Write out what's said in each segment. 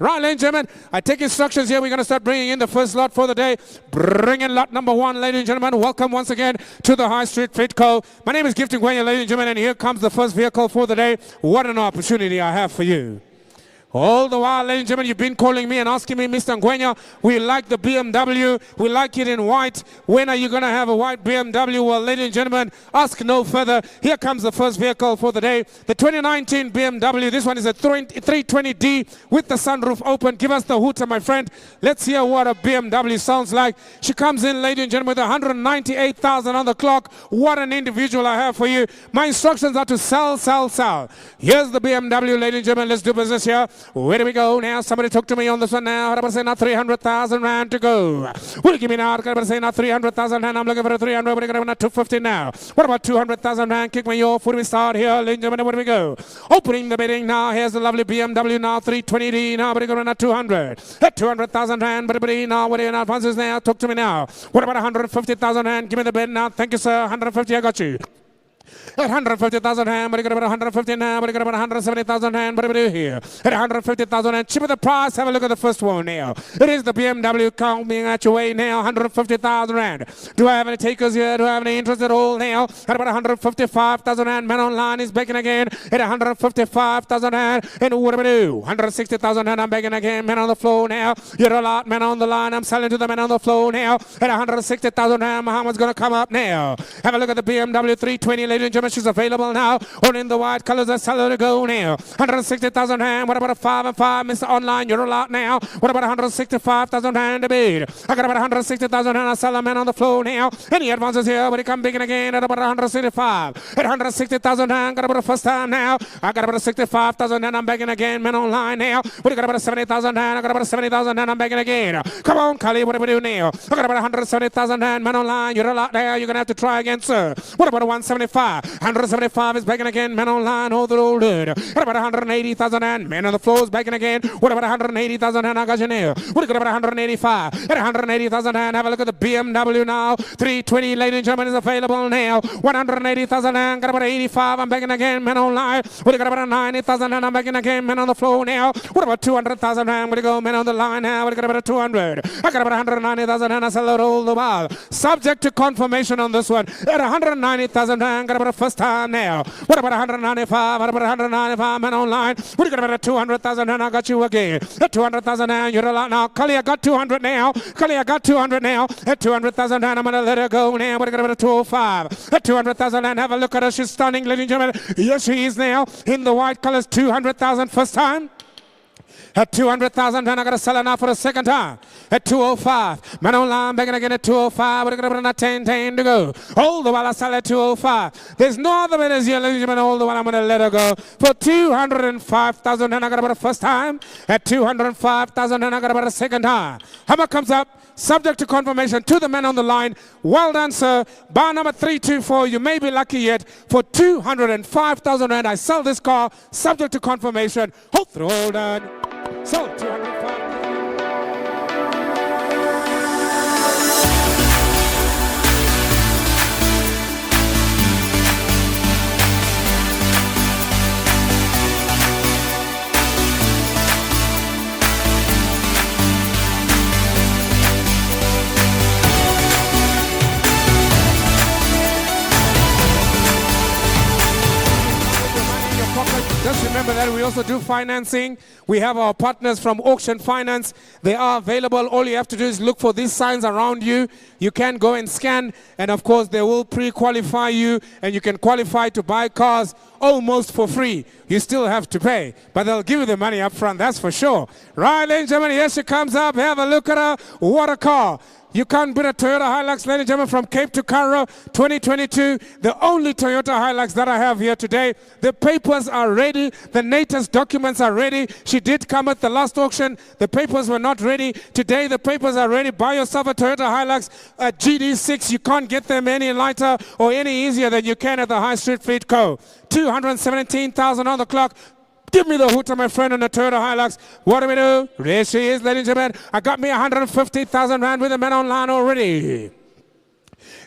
Right, ladies and gentlemen, I take instructions here. We're going to start bringing in the first lot for the day. Bring in lot number 1, ladies and gentlemen. Welcome once again to the High Street Fleet Co. My name is Gifting Gwenya, ladies and gentlemen, and here comes the first vehicle for the day. What an opportunity I have for you. All the while, ladies and gentlemen, you've been calling me and asking me, Mr. Gwenya, we like the BMW, we like it in white. When are you going to have a white BMW? Well, ladies and gentlemen, ask no further. Here comes the first vehicle for the day. The 2019 BMW. This one is a 320D with the sunroof open. Give us the hooter, my friend. Let's hear what a BMW sounds like. She comes in, ladies and gentlemen, with 198,000 on the clock. What an individual I have for you. My instructions are to sell, sell, sell. Here's the BMW, ladies and gentlemen. Let's do business here. Where do we go now? Somebody talk to me on this one now. I'm say now 300,000 rand to go. Will you give me now? I'm say now 300,000 rand. I'm looking for a 300. We're going to 250 now. What about 200,000 rand? Kick me off. Where do we start here? Ladies and gentlemen, where do we go? Opening the bidding now. Here's the lovely BMW now. 320D now. We're going to 200. At 200,000 rand. But now, what are your advances now? Talk to me now. What about 150,000 rand? Give me the bid now. Thank you, sir. 150. I got you. At 150,000 rand, but you got about 150 now, but you got about 170,000 rand, but we do here. At 150,000 rand, cheaper the price. Have a look at the first one now. It is the BMW coming at your way now, 150,000 rand. Do I have any takers here? Do I have any interest at all now? At about 155,000 rand, man online is begging again. At 155,000 rand, and what do we do? 160,000 rand, I'm begging again. Man on the floor now. You're a lot, man on the line. I'm selling to the man on the floor now. At 160,000 rand, Muhammad's going to come up now. Have a look at the BMW 320, ladies and gentlemen. She's available now. Only in the white colors. I sell her to go now. 160,000 rand. What about a 5 and 5, Mr. Online? You're a lot now. What about 165,000 rand to bid? I got about 160,000 rand. I sell a man on the floor now. Any advances here? But he come big again at about 165. At 160,000 rand. Got about a first time now. I got about 65,000 rand. I'm begging again. Man online now. What you got about 70,000 rand? I got about 70,000 rand. I'm begging again. Come on, Kali. What do we do now? I got about 170,000 rand. Man online. You're a lot there. You're going to have to try again, sir. What about a 175? 175 is begging again. Man online, hold it, hold it. What about 180,000 and man on the floor is begging again. What about 180,000 and I got you now? What about 185? At 180,000 and have a look at the BMW now. 320, ladies and gentlemen, is available now. 180,000 and got about 85. I'm begging again. Man online. What got about 90,000 and I'm begging again. Man on the floor now. What about 200,000 and what do you go? Man on the line now. What got about 200? I got about 190,000 and I sell it all the while. Subject to confirmation on this one. At 190,000 and got about a first time now. What about 195? What about 195? Man online. What do you got about 200,000 and I got you again. At 200,000 now, you're a lot now. Cully, I got 200 now. Cully, I got 200 now. At 200,000 and I'm going to let her go now. What do you got about 205? At 200,000 and have a look at her. She's stunning, ladies and gentlemen. Yes, she is now. In the white colors, 200,000 first time. At 200,000, and I got to sell it now for the second time. At 205, man online begging again at 205. We're going to 10 to go. All the while I sell at 205. There's no other bidders here, ladies and gentlemen. All the while I'm going to let her go for 205,000, and I got about the first time. At 205,000, and I got about the second time. Hammer comes up. Subject to confirmation to the man on the line. Well done, sir. Bar number 324. You may be lucky yet. For 205,000 rand, I sell this car. Subject to confirmation. Hold on. Sold 205. Just remember that we also do financing. We have our partners from Auction Finance. They are available. All you have to do is look for these signs around you. You can go and scan, and of course they will pre-qualify you, and you can qualify to buy cars almost for free. You still have to pay, but they'll give you the money up front, that's for sure. Right, ladies and gentlemen, here she comes up. Have a look at her. What a car. You can't beat a Toyota Hilux, ladies and gentlemen, from Cape to Cairo, 2022. The only Toyota Hilux that I have here today. The papers are ready. The latest documents are ready. She did come at the last auction. The papers were not ready. Today, the papers are ready. Buy yourself a Toyota Hilux at GD6. You can't get them any lighter or any easier than you can at the High Street Fleet Co. 217,000 on the clock. Give me the hooter, my friend, on the Toyota Hilux. What do we do? There she is, ladies and gentlemen. I got me 150,000 rand with the man online already.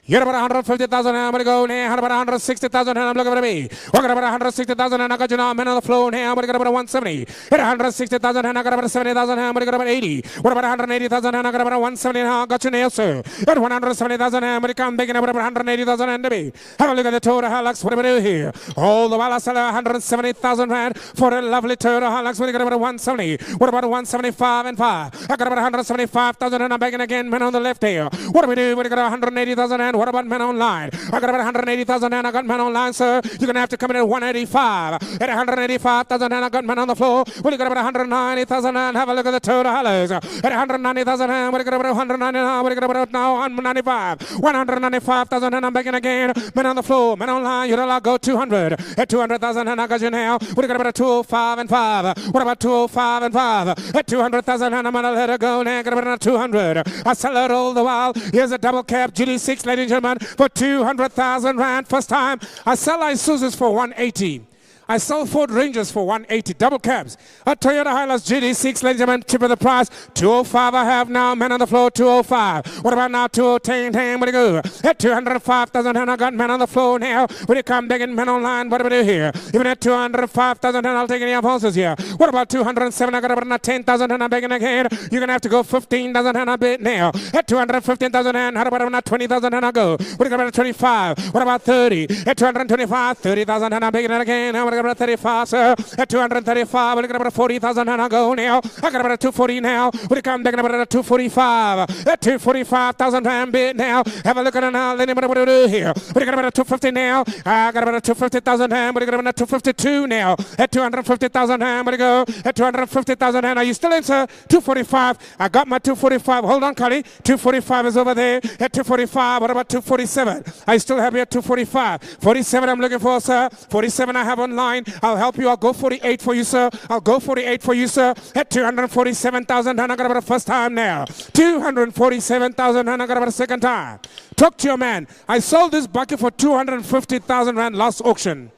You're about 150,000 and I'm gonna go now. About 160,000 and I'm looking for me. We're about 160,000 and I got you now. Men on the floor now. I'm gonna get about 170. At 160,000 and I got about 70,000 and I'm gonna get about 80. What about 180,000 and I got about 170 and I got you now, sir. At 170,000 and I'm gonna come baking up about 180,000 and to be. Have a look at the Toyota Hilux. What do we do here? All the while I sell 170,000 rand for a lovely Toyota Hilux. What do you got about 170? What about 175 and 5? I got about 175,000 and I'm baking again. Men on the left here. What do we do? What do you got 180,000 and what about men online? I got about 180,000 and I got men online, sir. You're going to have to come in at 185. At 185,000 and I got men on the floor. Well, you got about 190,000 and have a look at the Toyota Hilux. At 190,000 and what do you got about 199? What do you got about now? 195. 195,000 and I'm back in again. Men on the floor. Men online. You're allowed to go 200. At 200,000 and I got you now. What do you got about 205 and 5? What about 205 and 5? At 200,000 and I'm going to let her go now. Got about 200. I sell it all the while. Here's a double cab GD6, ladies and gentlemen, for 200,000 rand. First time. I sell Isuzus for 180. I sell Ford Rangers for 180, double cabs. A Toyota Hilux GD6, ladies and gentlemen, cheaper the price. 205 I have now, men on the floor, 205. What about now, 210, what do you go? At 205,000, and I got men on the floor now. When you come begging men online, what do we do here? Even at 205,000, and I'll take any advances here. What about 207, I got about 10,000, and I'm begging again. You're going to have to go 15,000, and I bid now. At 215,000, and how about 20,000, and I go. What do you got about 25? What about 30? At 225, 30,000, and I'm begging it again. I got about 35, sir. At 235, we got about 40,000 and I go now. I got about 240 now. We come back about 245. At 245,000 rand bid now. Have a look at it now. Let me what do we do here. We got about 250 now. I got about 250,000 rand. We got about 252 now. At 250,000 rand, we go. At 250,000 rand. Are you still in, sir? 245. I got my 245. Hold on, Carly. 245 is over there. At 245. What about 247? I still have you at 245. 47 I'm looking for, sir. 47 I have online. I'll help you. I'll go 48 for you, sir. I'll go 48 for you, sir. At 247,000 and I got about a first time now. 247,000 and I got about a second time. Talk to your man. I sold this bucket for 250,000 rand last auction.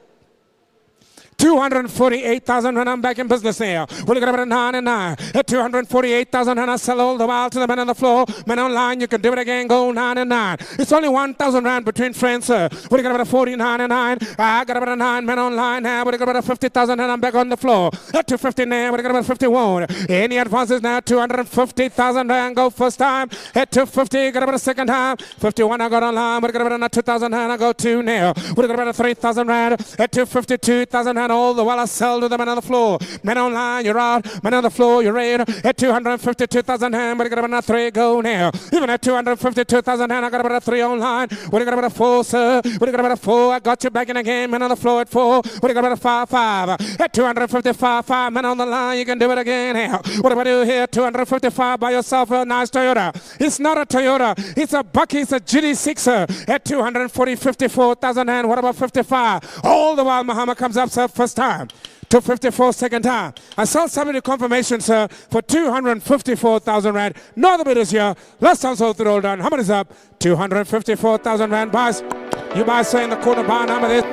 248,000 when I'm back in business now. We'll get about a 9 and 9. At 248,000 and I sell all the while to the men on the floor. Men online, you can do it again, go 9 and 9. It's only 1,000 rand between friends, sir. We'll get about a 49 and 9. I got about a 9 men online now. We'll get about a 50,000 and I'm back on the floor. At 250 now, we'll get about 51. Any advances now? 250,000 rand go first time. At 250, got about a second time. 51 I got online. We'll get about a 2,000 and I go 2 now. We'll get about a 3,000 rand. At 252,000 and all the while I sell to the men on the floor. Men online, you're out. Men on the floor, you're in. At 252,000 hand, but I got about a 3 go now. Even at 252,000 hand, I got about a 3 online. What do you got about a 4, sir? What do you got about a 4? I got you back in again. Men on the floor at 4. What do you got about a 5, 5? At 255, 5 men on the line, you can do it again now. What do I do here? 255 by yourself, a nice Toyota. It's not a Toyota. It's a Bucky. It's a GD6, sir. At 254,000 hand. What about 55? All the while Muhammad comes up, sir. First time. 254 second time. I sold somebody confirmation, sir, for 254,000 rand. No other bidders here. Last time sold through all done. How many is up? 254,000 rand buys. You buy, sir, in the corner bar number this.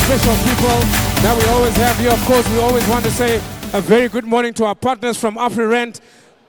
Special people that we always have here. Of course, we always want to say a very good morning to our partners from AfriRent.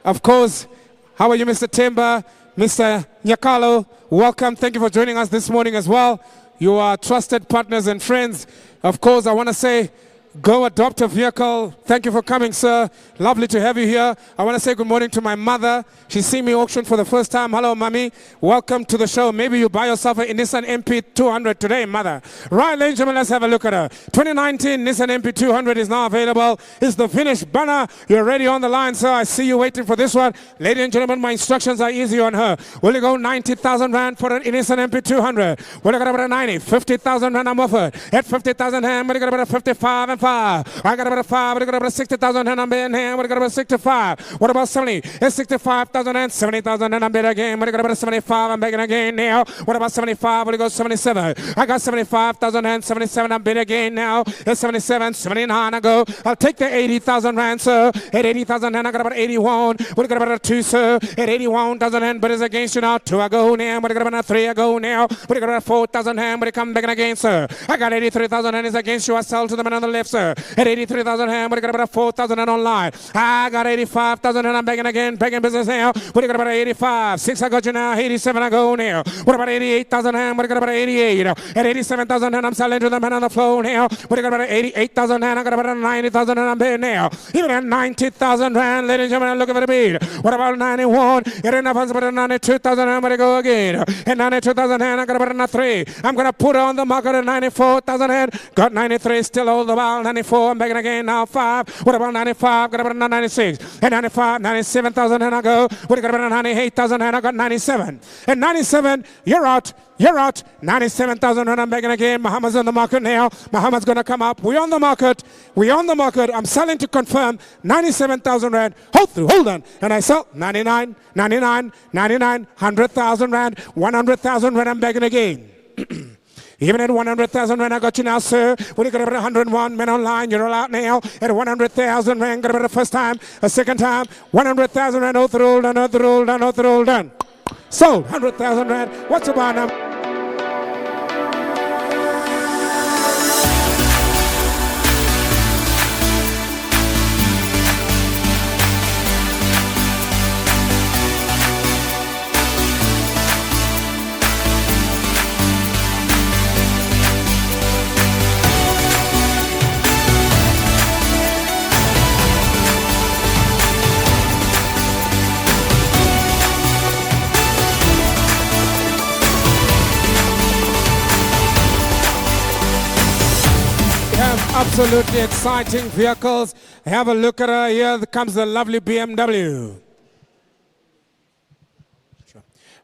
Of course, how are you, Mr. Timber, Mr. Nyakalo? Welcome. Thank you for joining us this morning as well. You are trusted partners and friends. Of course, I want to say, go adopt a vehicle. Thank you for coming, sir. Lovely to have you here. I want to say good morning to my mother. She's seen me auction for the first time. Hello, mommy. Welcome to the show. Maybe you buy yourself a Nissan MP200 today, mother. Right, ladies and gentlemen, let's have a look at her. 2019 Nissan MP200 is now available. It's the finished banner. You're ready on the line, sir. I see you waiting for this one. Ladies and gentlemen, my instructions are easy on her. Will you go 90,000 rand for an Nissan MP200? Will you got about a 90? 50,000 rand I'm offered. At 50,000 rand, will you got about a 55 and 5? 5. I got about a 5. What about 60,000 and I'm in hand? What about 65? What about 70? It's 65,000 and 70,000 and I'm bid again. What about 75? I'm begging again now. What about 75? What about 77? I got 75,000 and 77. I'm bid again now. It's 77, 79. I go. I'll take the 80,000 rand, sir. At 80,000 and I got about 81. What about a 2, sir? At 81,000 and but it's against you now. 2 I go now. What about a 3 I go now. What about 4,000 and but it come back again, sir. I got 83,000 and it's against you. I sell to the man on the left, sir. At 83,000 and what about 4,000 and online. I got 85,000 and I'm begging again. Begging business now. What about 85? 6 I got you now. 87 I go now. What about 88,000 and what about 88? At 87,000 and I'm selling to the man on the floor now. What about 88,000 and I got about 90,000 and I'm bidding now. Even at 90,000 rand, ladies and gentlemen, looking for the bid. What about 91? It enough about 92,000 and I go again. At 92,000 and I got about 3. I'm going to put on the market at 94,000 and got 93, still all the while. 94, I'm begging again now. 5. What about 95? Got about 96. At 95, 97,000 and I go. What got about 98,000 and I got 97. At 97, you're out. You're out. 97,000 and I'm begging again. Muhammad's on the market now. Muhammad's going to come up. We're on the market. We're on the market. I'm selling to confirm 97,000 rand. Hold on. And I sell 99, 99, 99, 100,000 rand, 100,000 rand. I'm begging again. Even at 100,000 rand, I got you now, sir. When you got about 101 men online, you're all out now. At 100,000 rand, got about the first time, a second time, 100,000 rand, all through, done, all through, done, all through, done. Sold, 100,000 rand. What's about now? Absolutely exciting vehicles. Have a look at her. Here comes the lovely BMW.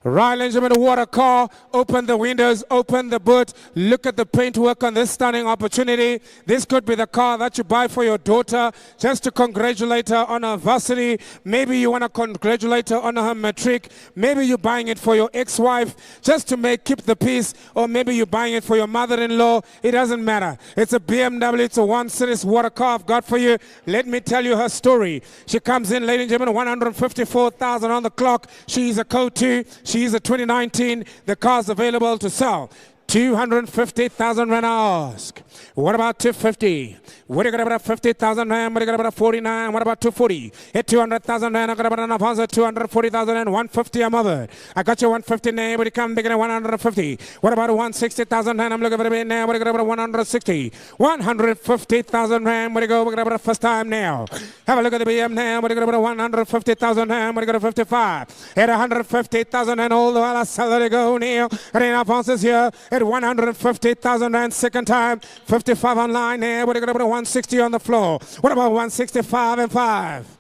Right, ladies and gentlemen, what a car. Open the windows, open the boot. Look at the paintwork on this stunning opportunity. This could be the car that you buy for your daughter just to congratulate her on her varsity. Maybe you want to congratulate her on her matric. Maybe you're buying it for your ex-wife just to keep the peace. Or maybe you're buying it for your mother-in-law. It doesn't matter. It's a BMW. It's a one-series water car I've got for you. Let me tell you her story. She comes in, ladies and gentlemen, 154,000 on the clock. She's a Code 2. She's a 2019. The car's available to sell. 250,000 rand I ask. What about 250? What do you got about 50,000 rand? What do you got about 49? What about 240? At 200,000 rand, I got about an advance at 240,000 and 150 I'm over. I got you 150 now, but you come bigger than 150. What about 160,000 rand? I'm looking for the bid now. What do you got about 160? 150,000 rand. What do you go? What do you got about the first time now? Have a look at the BM now. What do you got about 150,000 rand? What do you got about 55? At 150,000 and all the while I sell it go now. And then advances here at 150,000 rand second time. 55 online here. What do you got about 160 on the floor? What about 165 and 5?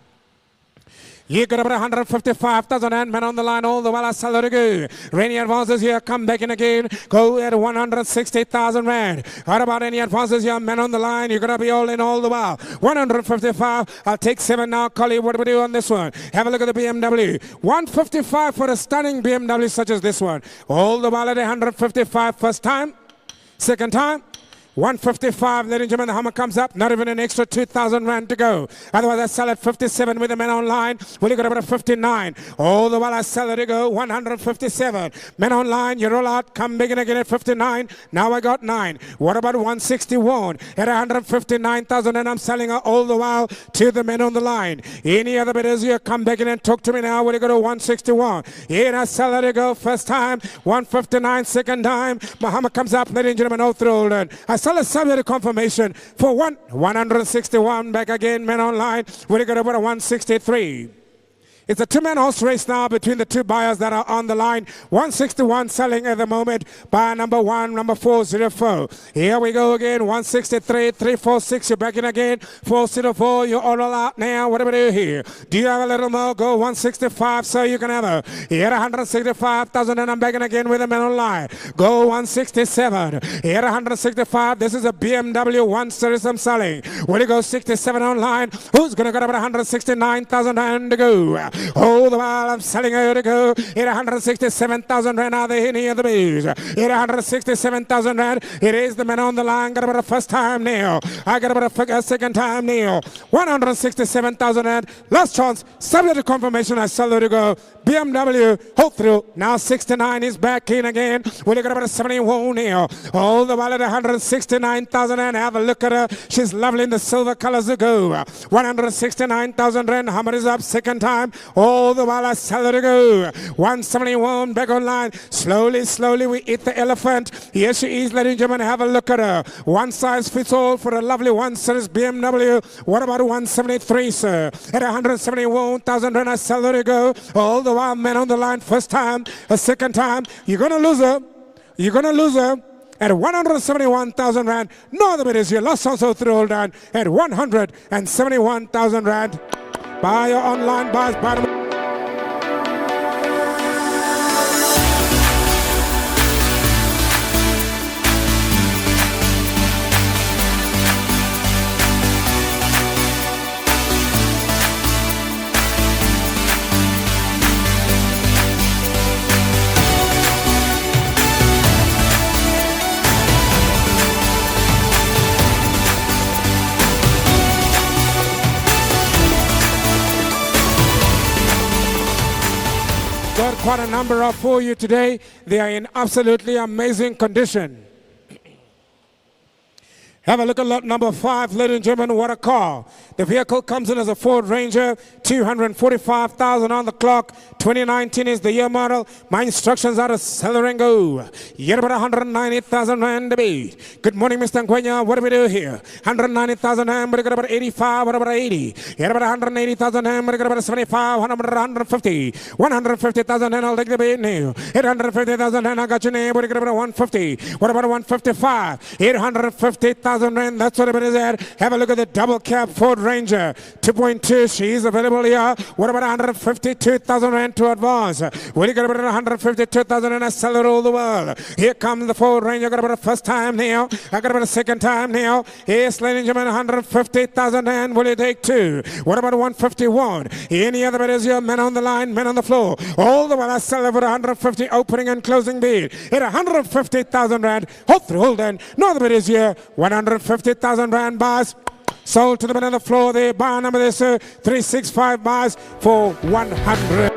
You got about 155,000 and men on the line all the while I sell it go. Rainy advances here, come back in again. Go at 160,000 rand. What about any advances here, men on the line? You're going to be all in all the while. 155. I'll take 7 now, Collie. What do we do on this one? Have a look at the BMW. 155 for a stunning BMW such as this one. All the while at 155 first time. Second time. 155, ladies and gentlemen, the Hummer comes up. Not even an extra 2,000 rand to go. Otherwise, I sell at 57 with the men online. Well, you got about a 59. All the while I sell it to go 157. Men online, you roll out. Come big again at 59. Now I got 9. What about 161? At 159,000 and I'm selling all the while to the men on the line. Any other bidders here, come back in and talk to me now. Well, you go to 161. Here I sell it to go first time. 159 second time. Muhammad comes up, ladies and gentlemen, all through. I sell a subject confirmation for 161. Back again, men online. We got about a 163. It's a two-man horse race now between the two buyers that are on the line. 161 selling at the moment. Buyer number 1, number 404. Here we go again. 163, 346. You're back in again. 404. You're all out now. What do we do here? Do you have a little more? Go 165, so you can have her. Here 165,000, and I'm back in again with a man on line. Go 167. Here 165. This is a BMW 1 Series I'm selling. Will you go 67 online? Who's going to get about 169,000 and to go? Oh, the while I'm selling her to go. At 167,000 rand, are they in here the booze? At 167,000 rand, it is the man on the line. Got about a first time now. I got about a second time now. 167,000 rand. Last chance, subject to confirmation, I sell her to go. BMW, hold through. Now 69 is back in again. Will you get about a 71 now? All the while at 169,000 rand. Have a look at her. She's lovely in the silver colors to go. 169,000 rand. Hammer is up second time. All the while I sell her to go. 171 back online. Slowly, slowly we eat the elephant. Here she is, ladies and gentlemen. Have a look at her. One size fits all for a lovely 1 Series BMW. What about 173, sir? At 171,000 rand I sell her to go. All the while men on the line. First time, a second time. You're going to lose her. You're going to lose her. At 171,000 rand. No other bit is your last also through all down at 171,000 rand. Buy your online buys, buy them. Got quite a number up for you today. They are in absolutely amazing condition. Have a look at lot number 5, ladies and gentlemen. What a car. The vehicle comes in as a Ford Ranger, 245,000 on the clock. 2019 is the year model. My instructions are to sell and go. You're about 190,000 rand to be. Good morning, Mr. Nkwenya. What do we do here? 190,000 rand, but you got about 85, what about 80? You're about 180,000 rand, but you got about 75, 150. 150,000 rand, I'll take the bait now. 850,000 rand, I got your name, but you got about 150. What about 155? 850,000 rand, that's what it is at. Have a look at the double cab Ford Ranger 2.2. She's available here. What about 152,000 rand to advance? Will you get about 152,000 rand? I sell it all the world. Here comes the Ford Ranger. Got about a first time now. I got about a second time now. Yes, ladies and gentlemen, 150,000 rand. Will you take 2? What about 151? Any other bidders here? Men on the line, men on the floor. All the while I sell it for 150 opening and closing bid. At 150,000 rand. Hold through, hold on. No other bidders here. 150,000 rand buys. Sold to the man on the floor there. Buy number there, sir. 365 buys for 100.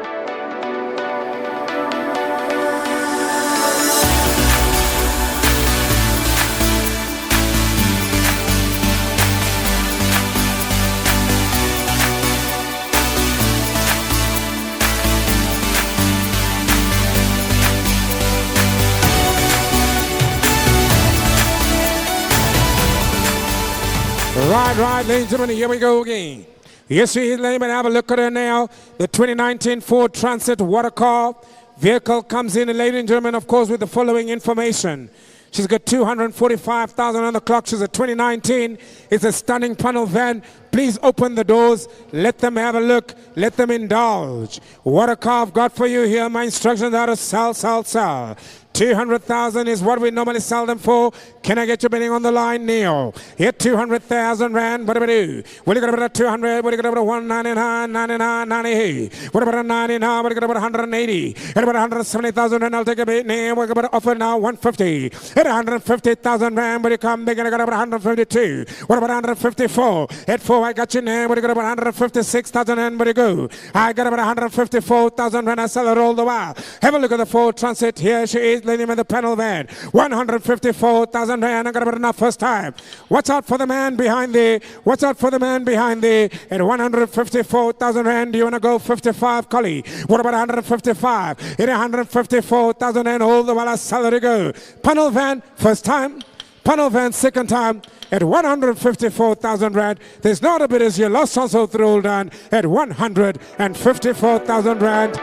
Right, ladies and gentlemen, here we go again. Yes, she is, ladies and gentlemen, have a look at her now. The 2019 Ford Transit, what a car. Vehicle comes in, ladies and gentlemen, of course, with the following information. She's got 245,000 on the clock. She's a 2019. It's a stunning panel van. Please open the doors. Let them have a look. Let them indulge. What a car I've got for you here. My instructions are to sell, sell, sell. 200,000 is what we normally sell them for. Can I get your bidding on the line, Neil? Here, 200,000 rand. What do we do? What do you got about 200? What do you got about 199, 99, 90? What about a 99? What do you got about 180? At about 170,000 rand, I'll take a bid now. What about offer now? 150. At 150,000 rand, what do you come big? And I got about 152. What about 154? At 4, I got your name. What do you got about 156,000 rand? Where do you go? I got about 154,000 rand. I sell it all the while. Have a look at the Ford Transit. Here she is. Lady with the panel van, 154,000 rand. I got about enough first time. Watch out for the man behind thee. Watch out for the man behind thee. At 154,000 rand, do you want to go 55, Collie? What about 155? At 154,000 rand, all the while I salary go. Panel van, first time. Panel van second time at 154,000 rand. There's not a bit as your last chance of throw done at 154,000 rand.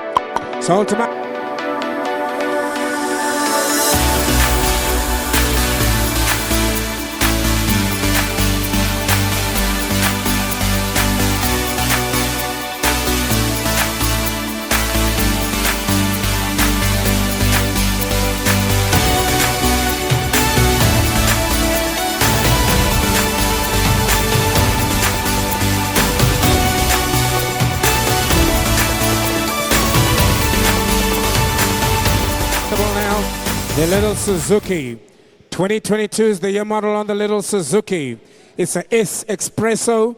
Sold to my the little Suzuki. 2022 is the year model on the little Suzuki. It's a S-Presso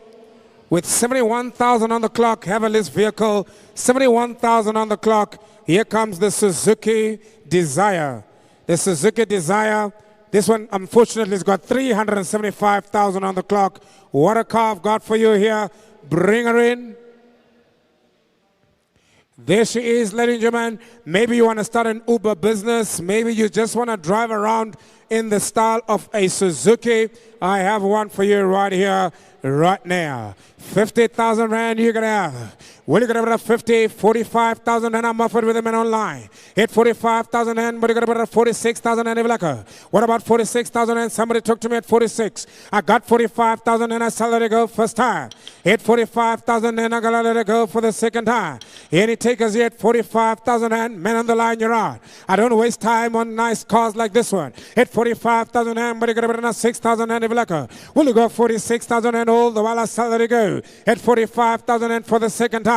with 71,000 on the clock. Haval vehicle, 71,000 on the clock. Here comes the Suzuki Dzire. The Suzuki Dzire. This one, unfortunately, has got 375,000 on the clock. What a car I've got for you here. Bring her in. There she is, ladies and gentlemen. Maybe you want to start an Uber business. Maybe you just want to drive around in the style of a Suzuki. I have one for you right here, right now. 50,000 rand you're going to have. Will you get about 50, 45,000 and I'm offered with them online. Hit 45,000 and but you got about 46,000 and what about 46,000 and somebody talk to me at 46. I got 45,000 and I saw let it go first time. Hit 45,000 and I got to let it go for the second time. Any takers here at 45,000 and men on the line you're on. I don't waste time on nice cars like this one. Hit 45,000 and but you got about 6,000 and will you go 46,000 and all the while I saw let it go. At 45,000 and for the second time.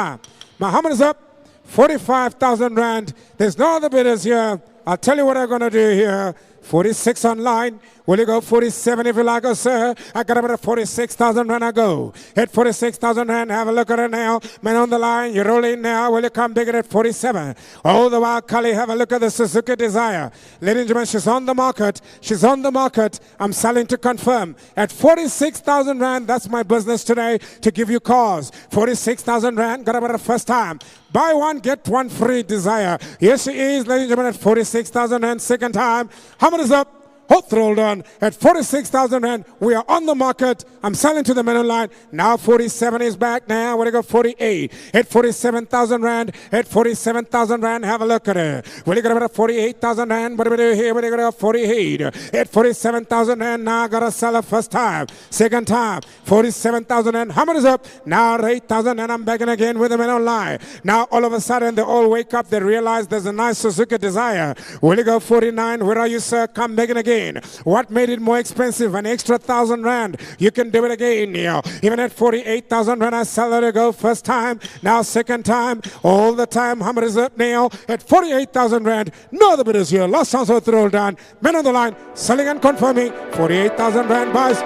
Muhammad is up. 45,000 rand. There's no other bidders here. I'll tell you what I'm going to do here. 46 online. Will you go 47 if you like, oh, sir? I got about 46,000 rand. I go. Hit 46,000 rand. Have a look at it now. Man on the line. You roll in now. Will you come bigger at 47? All the while, Kali, have a look at the Suzuki Dzire. Ladies and gentlemen, she's on the market. She's on the market. I'm selling to confirm. At 46,000 rand, that's my business today to give you cars. 46,000 rand. Got about the first time. Buy one, get one free Dzire. Here she is, ladies and gentlemen, at 46,000 rand. Second time. How many is up? Hot rolled on at 46,000 rand. We are on the market. I'm selling to the men online. Now 47 is back. Now we're going to go 48. At 47,000 rand. At 47,000 rand. Have a look at it. We're going to go about 48,000 rand. What do we do here? We're going to go 48. At 47,000 rand. Now I got to sell it first time. Second time. 47,000 rand. How much is up? Now 8,000 and I'm back in again with the men online. Now all of a sudden they all wake up. They realize there's a nice Suzuki Dzire. We're going to go 49. Where are you, sir? Come back in again. What made it more expensive? An extra 1,000 rand. You can do it again now. Even at 48,000 rand, I sell it to go first time. Now second time. All the time. How much is up now? At 48,000 rand. No other bidders here. Last chance to throw down. Men on the line. Selling and confirming. 48,000 rand buys.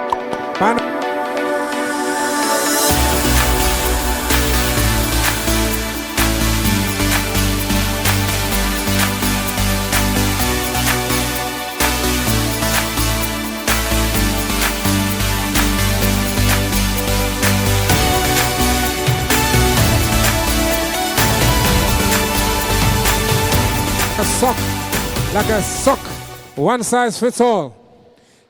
Like a sock, one size fits all.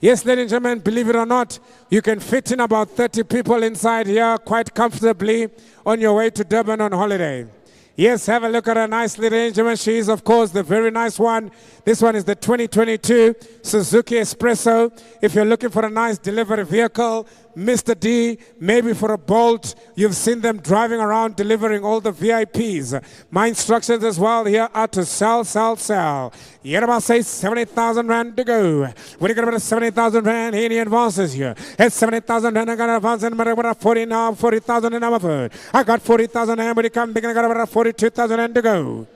Yes, ladies and gentlemen, believe it or not, you can fit in about 30 people inside here quite comfortably on your way to Durban on holiday. Yes, have a look at her nicely, ladies and gentlemen. She is, of course, the very nice one. This one is the 2022 Suzuki S-Presso. If you're looking for a nice delivery vehicle, Mr. D, maybe for a Bolt, you've seen them driving around delivering all the VIPs. My instructions as well here are to sell, sell, sell. Yerba says 70,000 rand to go. When you get about 70,000 rand, any advances here? At 70,000 rand, I got an advance and about 40 now, 40,000 and I'm offered. I got 40,000 rand, but you come big and I got about 42,000 rand to go.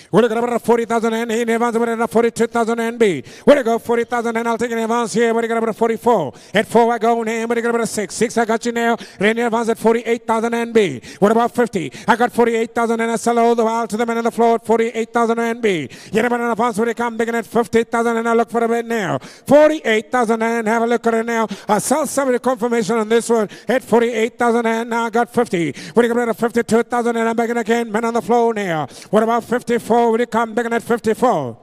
We're going to go 40,000 and in advance, we're going to 42,000 and B. We're going to go 40,000 and I'll take an advance here. We're going to go 44. At 4, I go in. We're going to go 6. 6, I got you now. In advance at 48,000 and B. What about 50? I got 48,000 and I sell all the while to the man on the floor at 48,000 and B. Get about an advance when they come big at 50,000 and I look for a bit now. 48,000 and have a look at it now. I sell somebody confirmation on this one at 48,000 and now I got 50. We're going to go 52,000 and I'm back in again. Man on the floor now. What about 54? Will you come back at 54?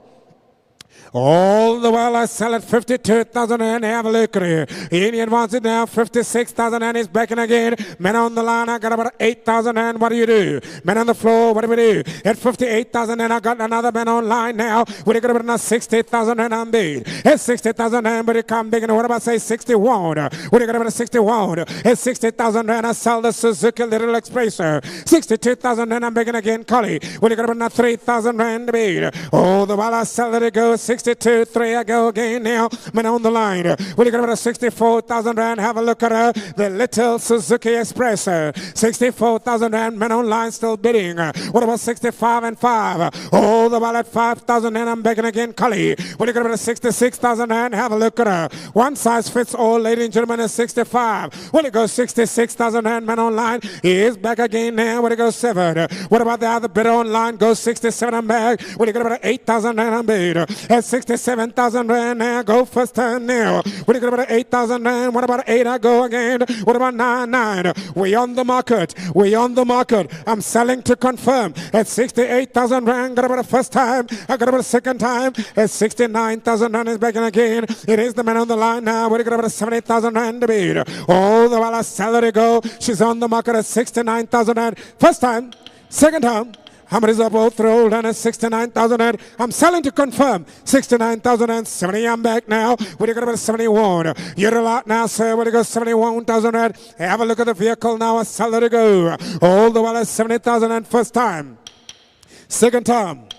All the while I sell at 52,000 and have a look at it. Any advances now, 56,000 and is back in again. Men on the line, I got about 8,000 and what do you do? Men on the floor, what do we do? At 58,000 and I got another man online now. What are you going to about 60,000 and I'm big. At 60,000 and but it come big and what about say 61? What are you going to about 61? At 60,000 and I sell the Suzuki Little Expresso. 62,000 and I'm begging again, Collie. What are you going to about 3,000 rand to beat? All the while I sell it, it goes 62, 3, I go again now. Man on the line. What are you going to about 64,000 rand? Have a look at her. The little Suzuki S-Presso. 64,000 rand. Man online still bidding. What about 65 and 5? All the while at 5,000 and I'm begging again, Collie. What are you going to about 66,000 rand? Have a look at her. One size fits all, ladies and gentlemen, is 65. What do you go 66,000 rand? Man online. He is back again now. What do you go 7? What about the other bidder online? Go 67 and back. What do you got about 8,000 rand? I'm bid. At 67,000 rand now. Go first time now. What do you got about 8,000 rand? What about 8? I go again. What about 9? We on the market. We on the market. I'm selling to confirm. At 68,000 rand. Got about a first time. I got about a second time. At 69,000 rand is back in again. It is the man on the line now. What do you got about 78,000 rand to bid? All the while I sell her to go. She's on the market at 69,000 rand. First time. Second time. How many is up all through? And at 69,000 and I'm selling to confirm 69,070. I'm back now. What do you got about 71? You're a lot now, sir. What do you got 71,000 and have a look at the vehicle now. I sell it to go. All the while at 70,000 and first time. Second time.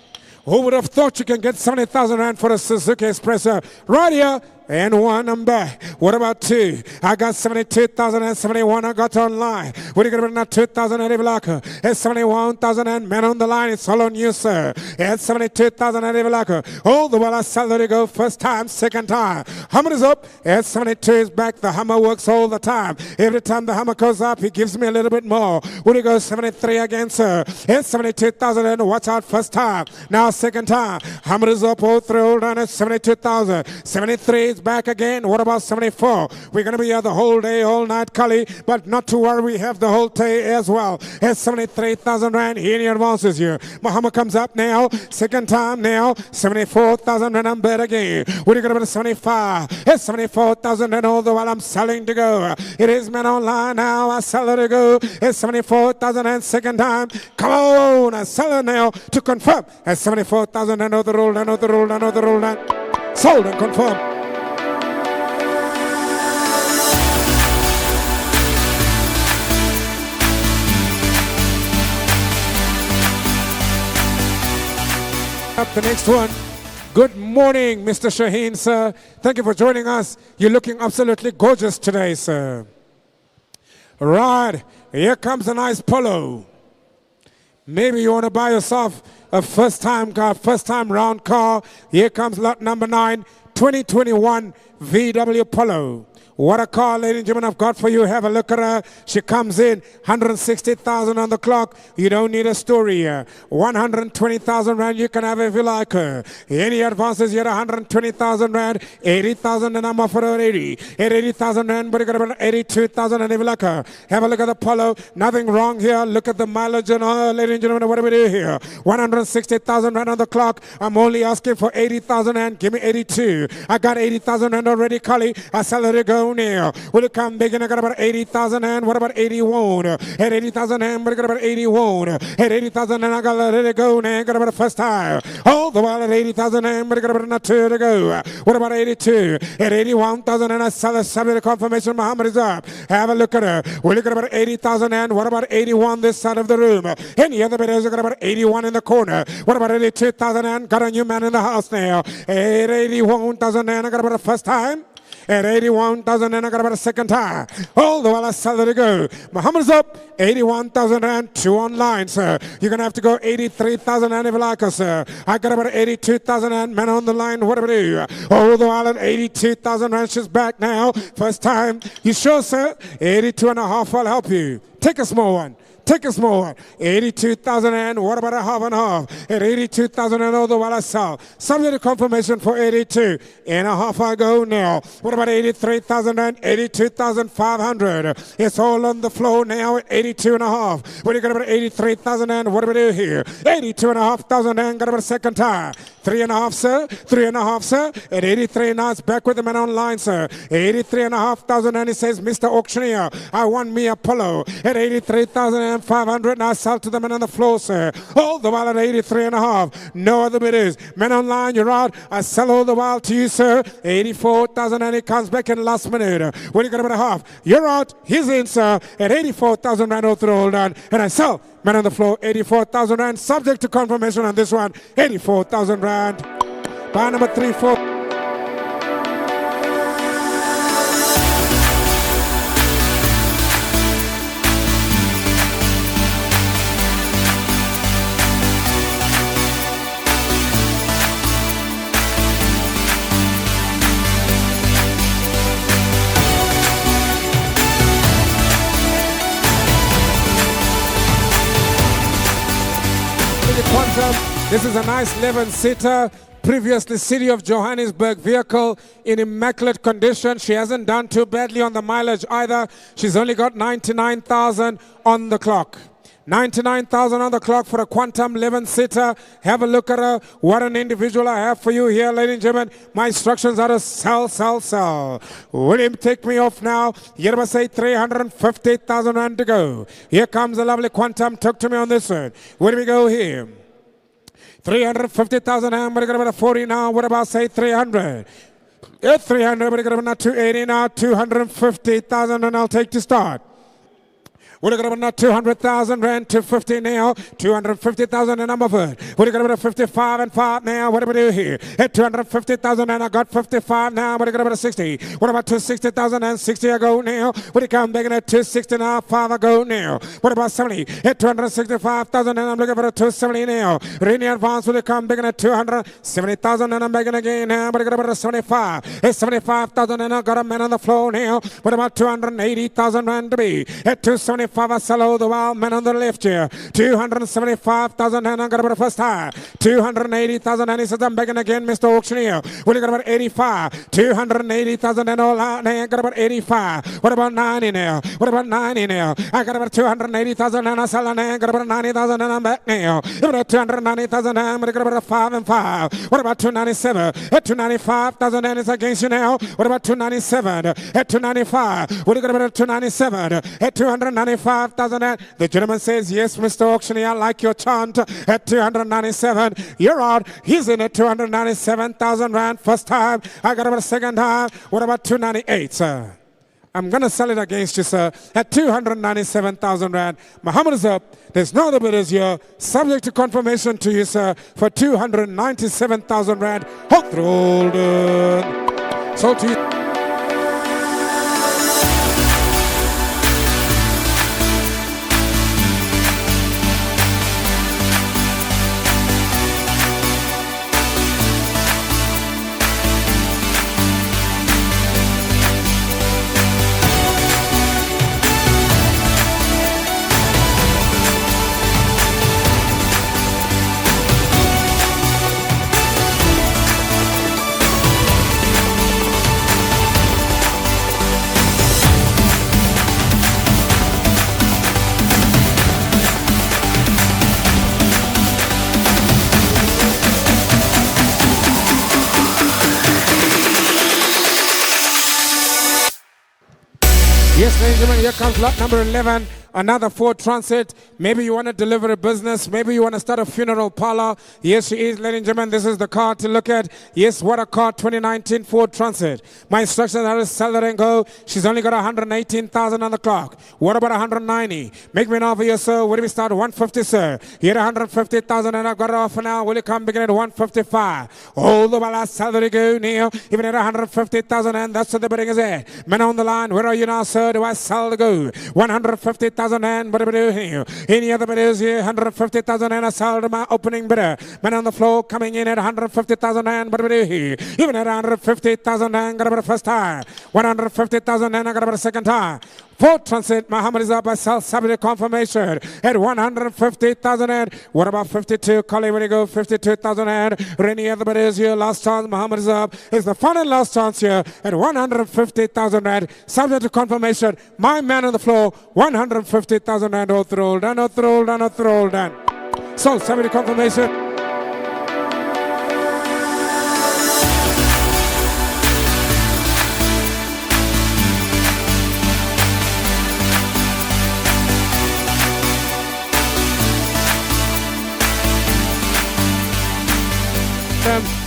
Who would have thought you can get 70,000 rand for a Suzuki S-Presso? Right here. And 1, I'm back. What about 2? I got 72,000 and 71. I got online. What are you going to bring now? 2,000 and Evilaka. At 71,000 and men on the line. It's all on you, sir. At 72,000 and Evilaka. All the while I sell it to go. First time, second time. Hummer is up. At 72 is back. The Hummer works all the time. Every time the Hummer goes up, he gives me a little bit more. What do you go? 73 again, sir. At 72,000 and watch out. First time. Now second time. Hummer is up all through. And at 72,000. 73 back again. What about 74? We're going to be here the whole day, all night, Cully, but not to worry, we have the whole day as well. At 73,000 rand, any advances here. Muhammad comes up now, second time now, 74,000 rand, I'm bet again. What are you going to be 75? At 74,000 rand, all the while I'm selling to go. It is man online now, I sell it to go. At 74,000 rand, second time. Come on, I sell it now to confirm. At 74,000 rand, another roll, another roll, another roll, sold and confirmed. Up the next one. Good morning, Mr. Shaheen, sir. Thank you for joining us. You're looking absolutely gorgeous today, sir. Right, here comes a nice Polo. Maybe you want to buy yourself a first-time car, first-time round car. Here comes lot number 9, 2021 VW Polo. What a car, ladies and gentlemen, I've got for you. Have a look at her. She comes in, 160,000 on the clock. You don't need a story here. 120,000 rand you can have if you like her. Any advances, you get 120,000 rand, 80,000 and I'm offered her 80. At 80,000 rand, but you got about 82,000 and if you like her. Have a look at the Polo. Nothing wrong here. Look at the mileage and all, ladies and gentlemen, what do we do here? 160,000 rand on the clock. I'm only asking for 80,000 rand. Give me 82. I got 80,000 rand already, Cully. I sell her to go. Now, will it come big? And I got about 80,000 and what about 81? At 80,000 and but I got about 81. At 80,000 and I got to let it go now. Got about a first time. All the while at 80,000 and but I got about another 2 to go. What about 82? At 81,000 and I saw the subject confirmation. Muhammad is up. Have a look at her. We're looking at about 80,000 and what about 81 this side of the room? Any other bidders? I got about 81 in the corner. What about 82,000 and got a new man in the house now? At 81,000 and I got about a first time. At 81,000 and I got about a second time. All the while I sell it to go. Muhammad's up. 81,000 and 2 online, sir. You're going to have to go 83,000 and if you like us, sir. I got about 82,000 and men on the line. What do we do? All the while at 82,000 and she's back now. First time. You sure, sir? 82 and a half. I'll help you. Take a small one. Take a small one. 82,000 and what about a half and half? At 82,000 and all the while I sell. Subject to confirmation for 82 and a half I go now. What about 83,000 and 82,500? It's all on the floor now at 82 and a half. What do you got about 83,000 and what do we do here? 82 and a half thousand and got about a second tire. 3.5, sir. 3.5, sir. At 83 now it's back with the man online, sir. 83,500 and he says, Mr. Auctioneer, I want me a Polo. At 83,500 now I sell to the man on the floor, sir. All the while at 83.5. No other bidders. Men online, you're out. I sell all the while to you, sir. 84,000 and he comes back in last minute. When you got about a half, you're out. He's in, sir. At 84,000 rand all through all done. And I sell. Man on the floor, 84,000 rand. Subject to confirmation on this one, 84,000 rand. Buy number 3, 4. This is a nice 11-seater, previously City of Johannesburg vehicle in immaculate condition. She hasn't done too badly on the mileage either. She's only got 99,000 on the clock. 99,000 on the clock for a Quantum 11-seater. Have a look at her. What an individual I have for you here, ladies and gentlemen. My instructions are to sell, sell, sell. Will him take me off now? You're going to say 350,000 rand to go. Here comes the lovely Quantum. Talk to me on this one. Where do we go here? 350,000 rand. What are you going to 40 now? What about say 300? At 300, what are you going to 280 now? 250,000 and I'll take to start. We're looking at about 200,000 rand, 250 now, 250,000 in number four. We're looking at 55 and 5 now. What do we do here? At 250,000 and I got 55 now. We're looking at 60. What about 260,000 and 60 I go now? What do you come back at 260 now? 5 I go now. What about 70? At 265,000 and I'm looking for a 270 now. Rainy advance will come back at 270,000 and I'm back again now. But I got about 75. At 75,000 and I got a man on the floor now. What about 280,000 rand to be? At 275. I sell the wild man on the left here. 275,000 and I got about a first high. 280,000 and he says I'm begging again, Mr. Auctioneer. What do you got about 85? 280,000 and all out. I got about 85. What about 90 now? What about 90 now? I got about 280,000 and I sell and I got about 90,000 and I'm back now. About 290,000 and I got about a 5 and 5. What about 297? At 295,000 and it's against you now. What about 297? At 295. What do you got about 297? At 295. 5,000 and the gentleman says, yes, Mr. Auctioneer, I like your chant at 297. You're out. He's in at 297,000 rand first time. I got about a second time. What about 298, sir? I'm going to sell it against you, sir, at 297,000 rand. Muhammad is up. There's no other bidders here. Subject to confirmation to you, sir, for 297,000 rand. Hold it. Sold to you. Yes, ladies and gentlemen, here comes lot number 11. Another Ford Transit. Maybe you want to deliver a business. Maybe you want to start a funeral parlor. Yes, she is, ladies and gentlemen. This is the car to look at. Yes, what a car, 2019 Ford Transit. My instructions are to sell it and go. She's only got 118,000 on the clock. What about 190? Make me an offer here, sir. Where do we start? 150, sir. Here 150,000 and I've got it off for now. Will you come begin at 155? All the while I sell it go now. Even at 150,000 and that's what the bidding is at. Men on the line, where are you now, sir? Do I sell the go? 150,000 and what do we do here? Any other bidders here? 150,000 and I sold my opening bidder. Men on the floor coming in at 150,000 and what do we do here? Even at 150,000 and got about a first time. 150,000 and I got about a second time. Ford Transit, Muhammad is up by self-subsidy confirmation at 150,000 and what about 52? Collie, where you go? 52,000 and Rennie everybody is here. Last chance, Muhammad is up. It's the final last chance here at 150,000 and subject to confirmation. My man on the floor, 150,000 and all done. So, subject to confirmation.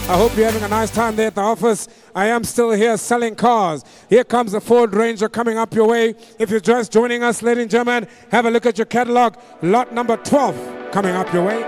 I hope you're having a nice time there at the office. I am still here selling cars. Here comes the Ford Ranger coming up your way. If you're just joining us, ladies and gentlemen, have a look at your catalog. Lot number 12 coming up your way.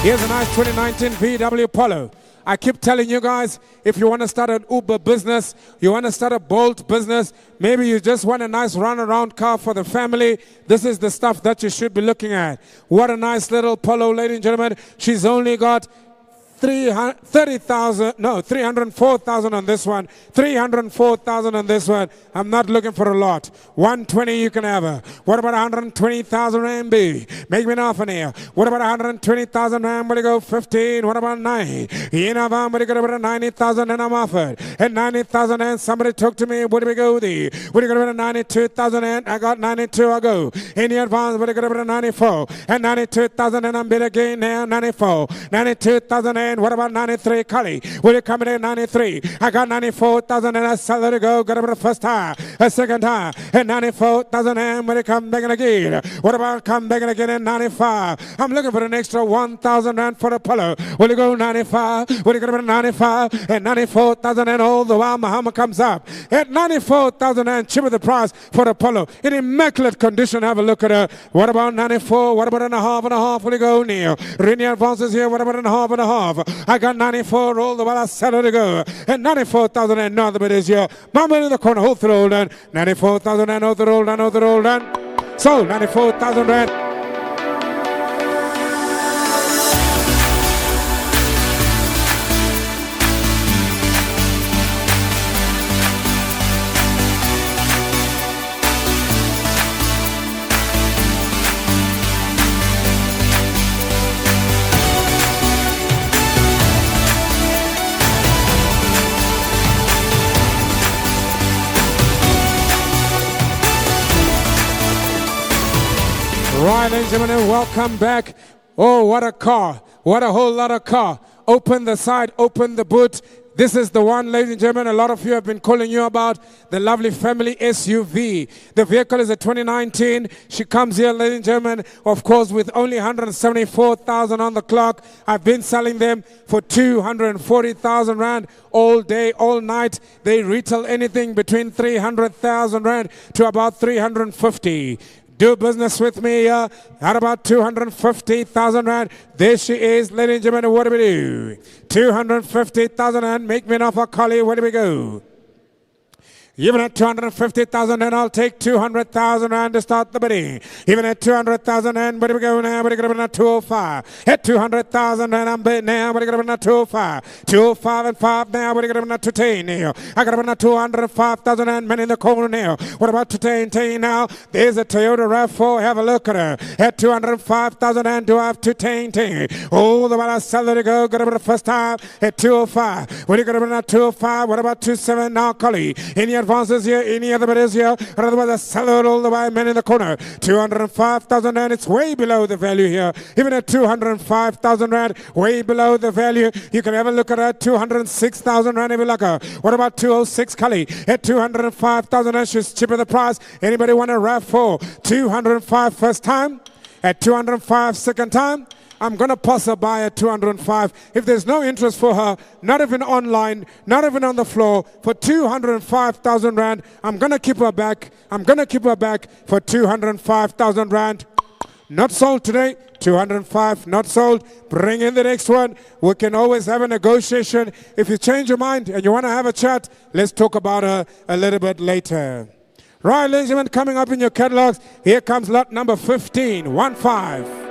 Here's a nice 2019 VW Polo. I keep telling you guys, if you want to start an Uber business, you want to start a Bolt business, maybe you just want a nice run-around car for the family, this is the stuff that you should be looking at. What a nice little Polo, ladies and gentlemen. She's only got 304,000 on this one, 304,000 on this one. I'm not looking for a lot. 120 you can have her. What about 120,000 RMB? Make me an offer here. What about 120,000 RMB? What go 15? What about 9? You know, I'm going to go about 90,000 and I'm offered. At 90,000 and somebody talk to me. What do we go with the? What do you go about 92,000 and I got 92. I go. In the advance, what do you go about 94? And 92,000 and I'm bid again now. 94. 92,000 and what about 93, Cully? Will you come in at 93? I got 94,000 and I sell it to go. Got it for the first time, a second time, and 94,000 and will you come back again? What about come back again at 95? I'm looking for an extra 1,000 rand for the Polo. Will you go 95? Will you go to 95? And 94,000 and all the while Muhammad comes up at 94,000 and cheaper the price for the Polo. In immaculate condition, have a look at her. What about 94? What about a half and a half? Will you go Neil? Rennie advances here. What about a half and a half? I got 94 all the while I said it to go. And 94,000 and nothing but is here. Mama in the corner, hold the roll down. 94,000 and hold the roll down. So 94,000 rand. Right, ladies and gentlemen, welcome back. Oh, what a car. What a whole lot of car. Open the side, open the boot. This is the one, ladies and gentlemen, a lot of you have been calling you about, the lovely family SUV. The vehicle is a 2019. She comes here, ladies and gentlemen, of course, with only 174,000 on the clock. I've been selling them for 240,000 rand all day, all night. They retail anything between 300,000 rand to about 350. Do business with me at about 250,000 rand. There she is, ladies and gentlemen. What do we do? 250,000 rand. Make me an offer, Collie. Where do we go? Even at 250,000 and I'll take 200,000 rand to start the bidding. Even at 200,000 and where do we go now? We're going to at 205. At 200,000 and I'm bidding now. We're going to at 205. 205 and 5 now. We're going to at 210 now. I got about 205,000 and men in the corner now. What about 210 now? There's a Toyota RAV4. Have a look at her. At 205,000 and do I have 210? Oh, the one I sell it to go. Got about the first time at 205. What are you going to at 205? What about 27 now, Collie? In your advances here, any other bidders here, otherwise a seller all the way, men in the corner, 205,000 rand, it's way below the value here, even at 205,000 rand, way below the value. You can have a look at her, 206,000 rand if you like her. What about 206 Cully? At 205,000 rand, she's cheaper the price. Anybody want a RAV4? 205 first time, at 205 second time, I'm going to pass her by at 205. If there's no interest for her, not even online, not even on the floor, for 205,000 Rand, I'm going to keep her back. I'm going to keep her back for 205,000 Rand. Not sold today. 205, not sold. Bring in the next one. We can always have a negotiation. If you change your mind and you want to have a chat, let's talk about her a little bit later. Right, ladies and gentlemen, coming up in your catalogs, here comes lot number 15, 1-5.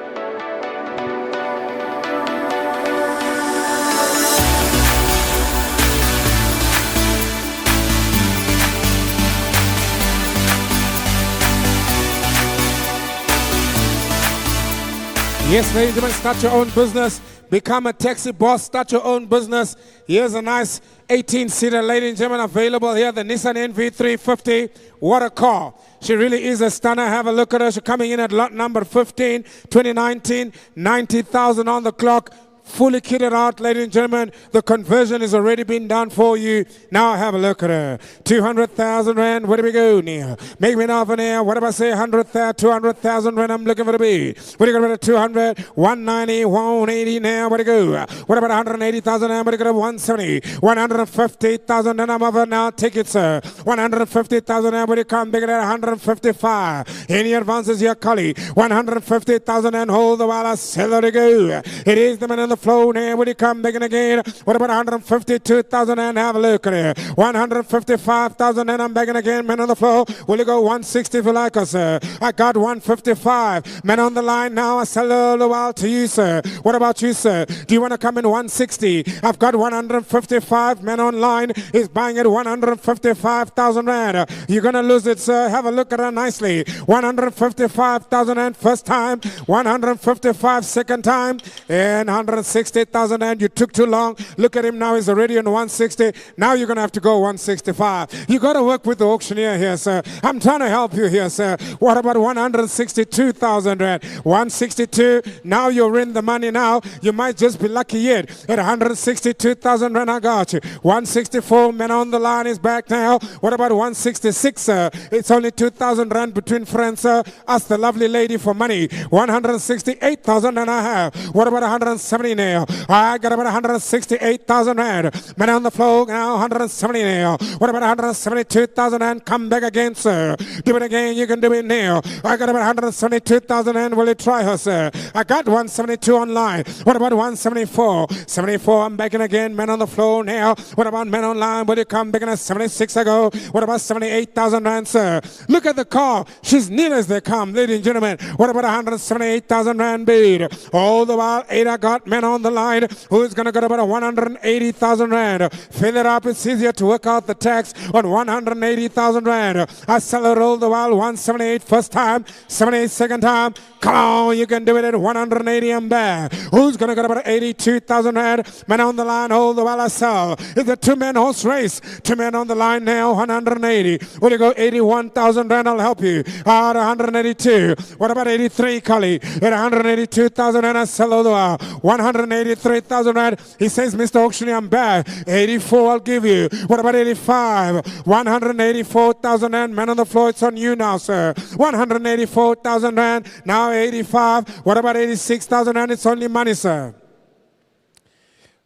Yes, ladies and gentlemen, start your own business. Become a taxi boss. Start your own business. Here's a nice 18-seater, ladies and gentlemen, available here. The Nissan NV350. What a car. She really is a stunner. Have a look at her. She's coming in at lot number 15, 2019, 90,000 on the clock. Fully kitted out, ladies and gentlemen. The conversion has already been done for you. Now have a look at her. 200,000 Rand. Where do we go now? Make me an offer now. What if I say 100,000, 200,000 Rand? I'm looking for the beat. What do you got about 200, 190, 180 now? Where do you go? What about 180,000 now? What do you got about 170, 150,000 and I'm over now. Take it, sir. 150,000 now. Where do you come? Bigger than 155. Any advances here, Collie? 150,000 and hold the while I sell her to go. It is the man in the flow now. Will you come back again? What about 152,000 and have a look at it? 155,000 and I'm back again. Men on the floor. Will you go 160 if you like us, sir? I got 155. Men on the line now. I sell a while to you, sir. What about you, sir? Do you want to come in 160? I've got 155. Men online is buying at 155,000 Rand. You're going to lose it, sir. Have a look at her nicely. 155,000 and first time. 155 second time. And 160,000 and you took too long. Look at him now, he's already on 160. Now you're going to have to go 165. You got to work with the auctioneer here, sir. I'm trying to help you here, sir. What about 162,000 Rand? 162. Now you're in the money now. You might just be lucky yet. At 162,000 Rand, I got you. 164, men on the line is back now. What about 166, sir? It's only 2,000 Rand between friends, sir. Ask the lovely lady for money. 168,000 and I have. What about 170 now? I got about 168,000 Rand. Men on the floor now, 170 now. What about 172,000 and come back again, sir? Do it again, you can do it now. I got about 172,000 and will you try her, sir? I got 172 online. What about 174? 74, I'm back in again. Men on the floor now. What about men online? Will you come back in at 76 ago? What about 78,000 Rand, sir? Look at the car. She's near as they come, ladies and gentlemen. What about 178,000 Rand bid? All the while, 8 I got men on the line. Who's going to get about 180,000 Rand? Fill it up. It's easier to work out the tax on 180,000 Rand. I sell it all the while. 178 first time, 78 second time. Come on, you can do it at 180 and back. Who's going to get about 82,000 Rand? Men on the line, all the while I sell. It's a two-man horse race. Two men on the line now, 180. Will you go 81,000 Rand? I'll help you. At 182. What about 83, Cully? At 182,000 Rand, I sell all the while. 183,000 Rand. He says, Mr. Auctioneer, I'm back. 84, I'll give you. What about 85? 184,000 Rand. Men on the floor, it's on you now, sir. 184,000 Rand. Now 85. What about 86,000 Rand? It's only money, sir.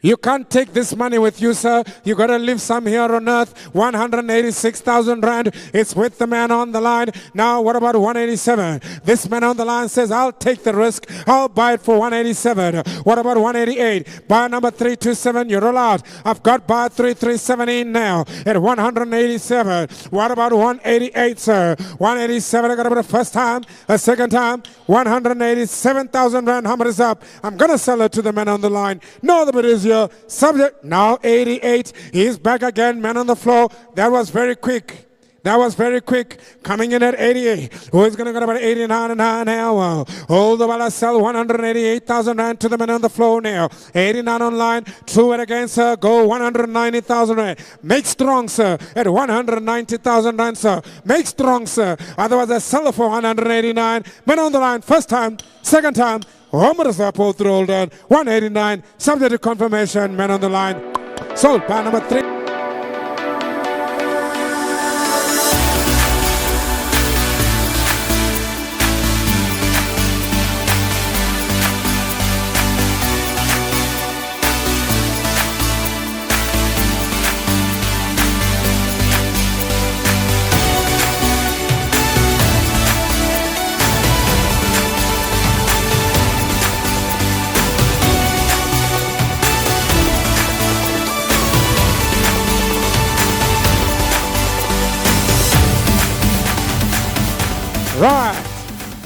You can't take this money with you, sir. You got to leave some here on earth. 186,000 Rand. It's with the man on the line. Now, what about 187? This man on the line says, I'll take the risk. I'll buy it for 187. What about 188? Buy number 327. You roll out. I've got buy 337 in now at 187. What about 188, sir? 187. I got about the first time, a second time. 187,000 Rand. How much is up? I'm going to sell it to the man on the line. No, the bid is subject now 88. He's back again, man on the floor. That was very quick. That was very quick. Coming in at 88. Who is going to get about 89 and an hour? Hold the while I sell 188,000 Rand to the man on the floor now. 89 online. True it against her. Go 190,000 Rand. Make strong, sir. At 190,000 Rand, sir. Make strong, sir. Otherwise, I sell it for 189. Man on the line. First time. Second time. Both rolled on 189, subject to confirmation, man on the line. Sold by number 3.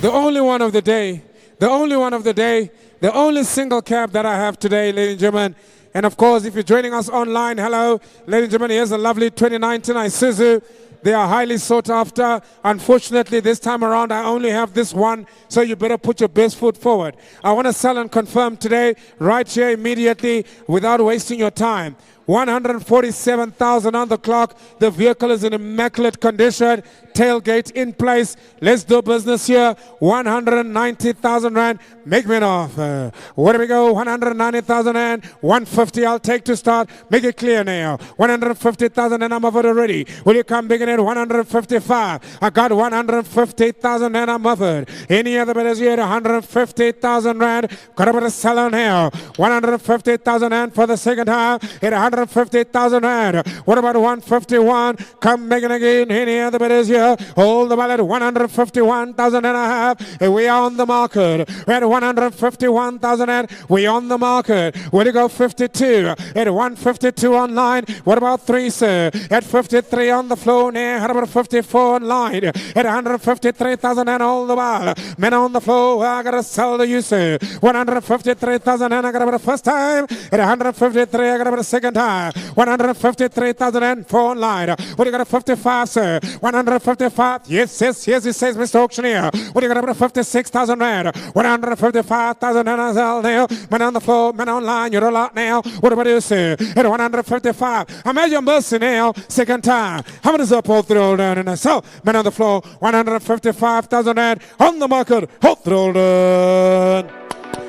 the only one of the day, the only one of the day, the only single cab that I have today, ladies and gentlemen. And of course, if you're joining us online, hello, ladies and gentlemen, here's a lovely 2019 Isuzu. They are highly sought after. Unfortunately, this time around, I only have this one, so you better put your best foot forward. I want to sell and confirm today, right here immediately, without wasting your time. 147,000 on the clock. The vehicle is in immaculate condition. Tailgate in place. Let's do business here. 190,000 rand. Make me an offer. Where do we go? 190,000 rand. 150 I'll take to start. Make it clear now. 150,000 and I'm offered already. Will you come bigger than 155? I got 150,000 and I'm offered. Any other bidders here? 150,000 rand. Got a bit of seller now. 150,000 rand for the second time. At 150,000 rand. What about 151? Come making again. Any other bidders here? Hold the ballot. 151,000 and a half. We are on the market. We're at 151,000 and we on the market. Where to go? 52. At 152 online. What about 3, sir? At 53 on the floor now. How about 54 online? At 153,000 and all the while. Men on the floor. I gotta sell to you, sir. 153,000 and I got about the first time. At 153, I got about the second time. 153,000 and 4 online. What do you got at 55, sir? 155. Yes, yes, yes, it says Mr. Auctioneer. What do you got about 56,000 rand? 155,000 and I sell now. Men on the floor, men online, you're a lot now. What about you, sir? At 155. I'm at your mercy now. Second time. How many is up? Hold through down and I sell. Men on the floor, 155,000 rand on the market. Hold through down.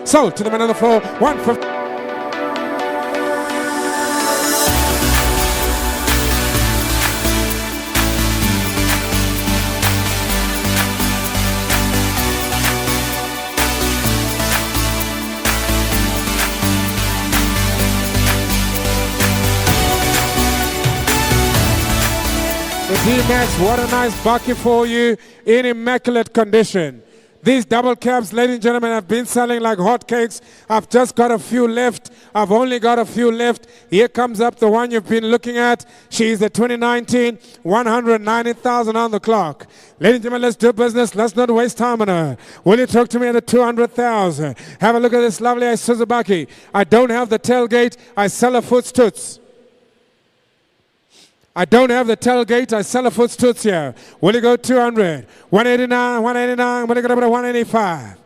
Sold to the men on the floor, 150. D-Max, what a nice bucket for you in immaculate condition. These double cabs, ladies and gentlemen, have been selling like hotcakes. I've just got a few left. I've only got a few left. Here comes up the one you've been looking at. She's the 2019, 190,000 on the clock. Ladies and gentlemen, let's do business. Let's not waste time on her. Will you talk to me at the 200,000? Have a look at this lovely Isuzu bucket. I don't have the tailgate. I sell a footstoots. I don't have the tailgate. I sell a footstoots here. Will you go 200? 189, 189. Will you go to 185?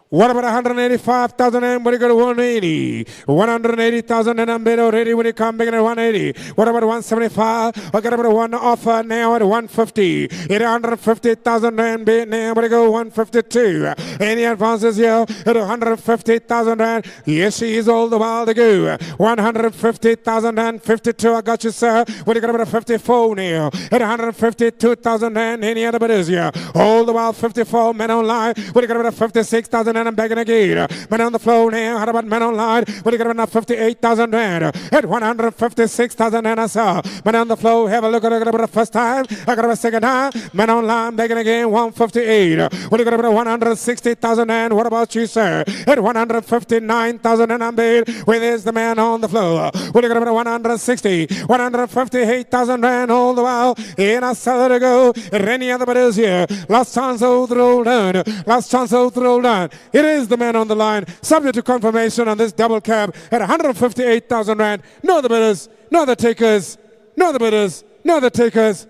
What about 185,000 and what do you go to 180? 180,000 and I'm bid already when you come bigger than 180. What about 175? I got about one offer now at 150. At 150,000 and bid now, but I go 152. Any advances here at 150,000 rand? Yes, she is all the while to go. 150,000 and 52. I got you, sir. What do you got about 54 now? At 152,000 and any other bidders here? All the while 54 men online. What do you got about 56,000? And I'm begging again. Men on the floor now. How about men online? What do you got about 58,000 rand? At 156,000 and I saw. Men on the floor. Have a look at it about the first time. I got about second time. Men online begging again. 158. What do you got about 160,000 rand? What about you, sir? At 159,000 and I'm bid. Where is the man on the floor? What do you got about 160? 158,000 rand all the while. And I saw it go. At any other bidders here. Last chance all through down. Last chance all through down. It is the man on the line, subject to confirmation on this double cab at 158,000 rand. No the bidders, no the takers, no the bidders, no the takers.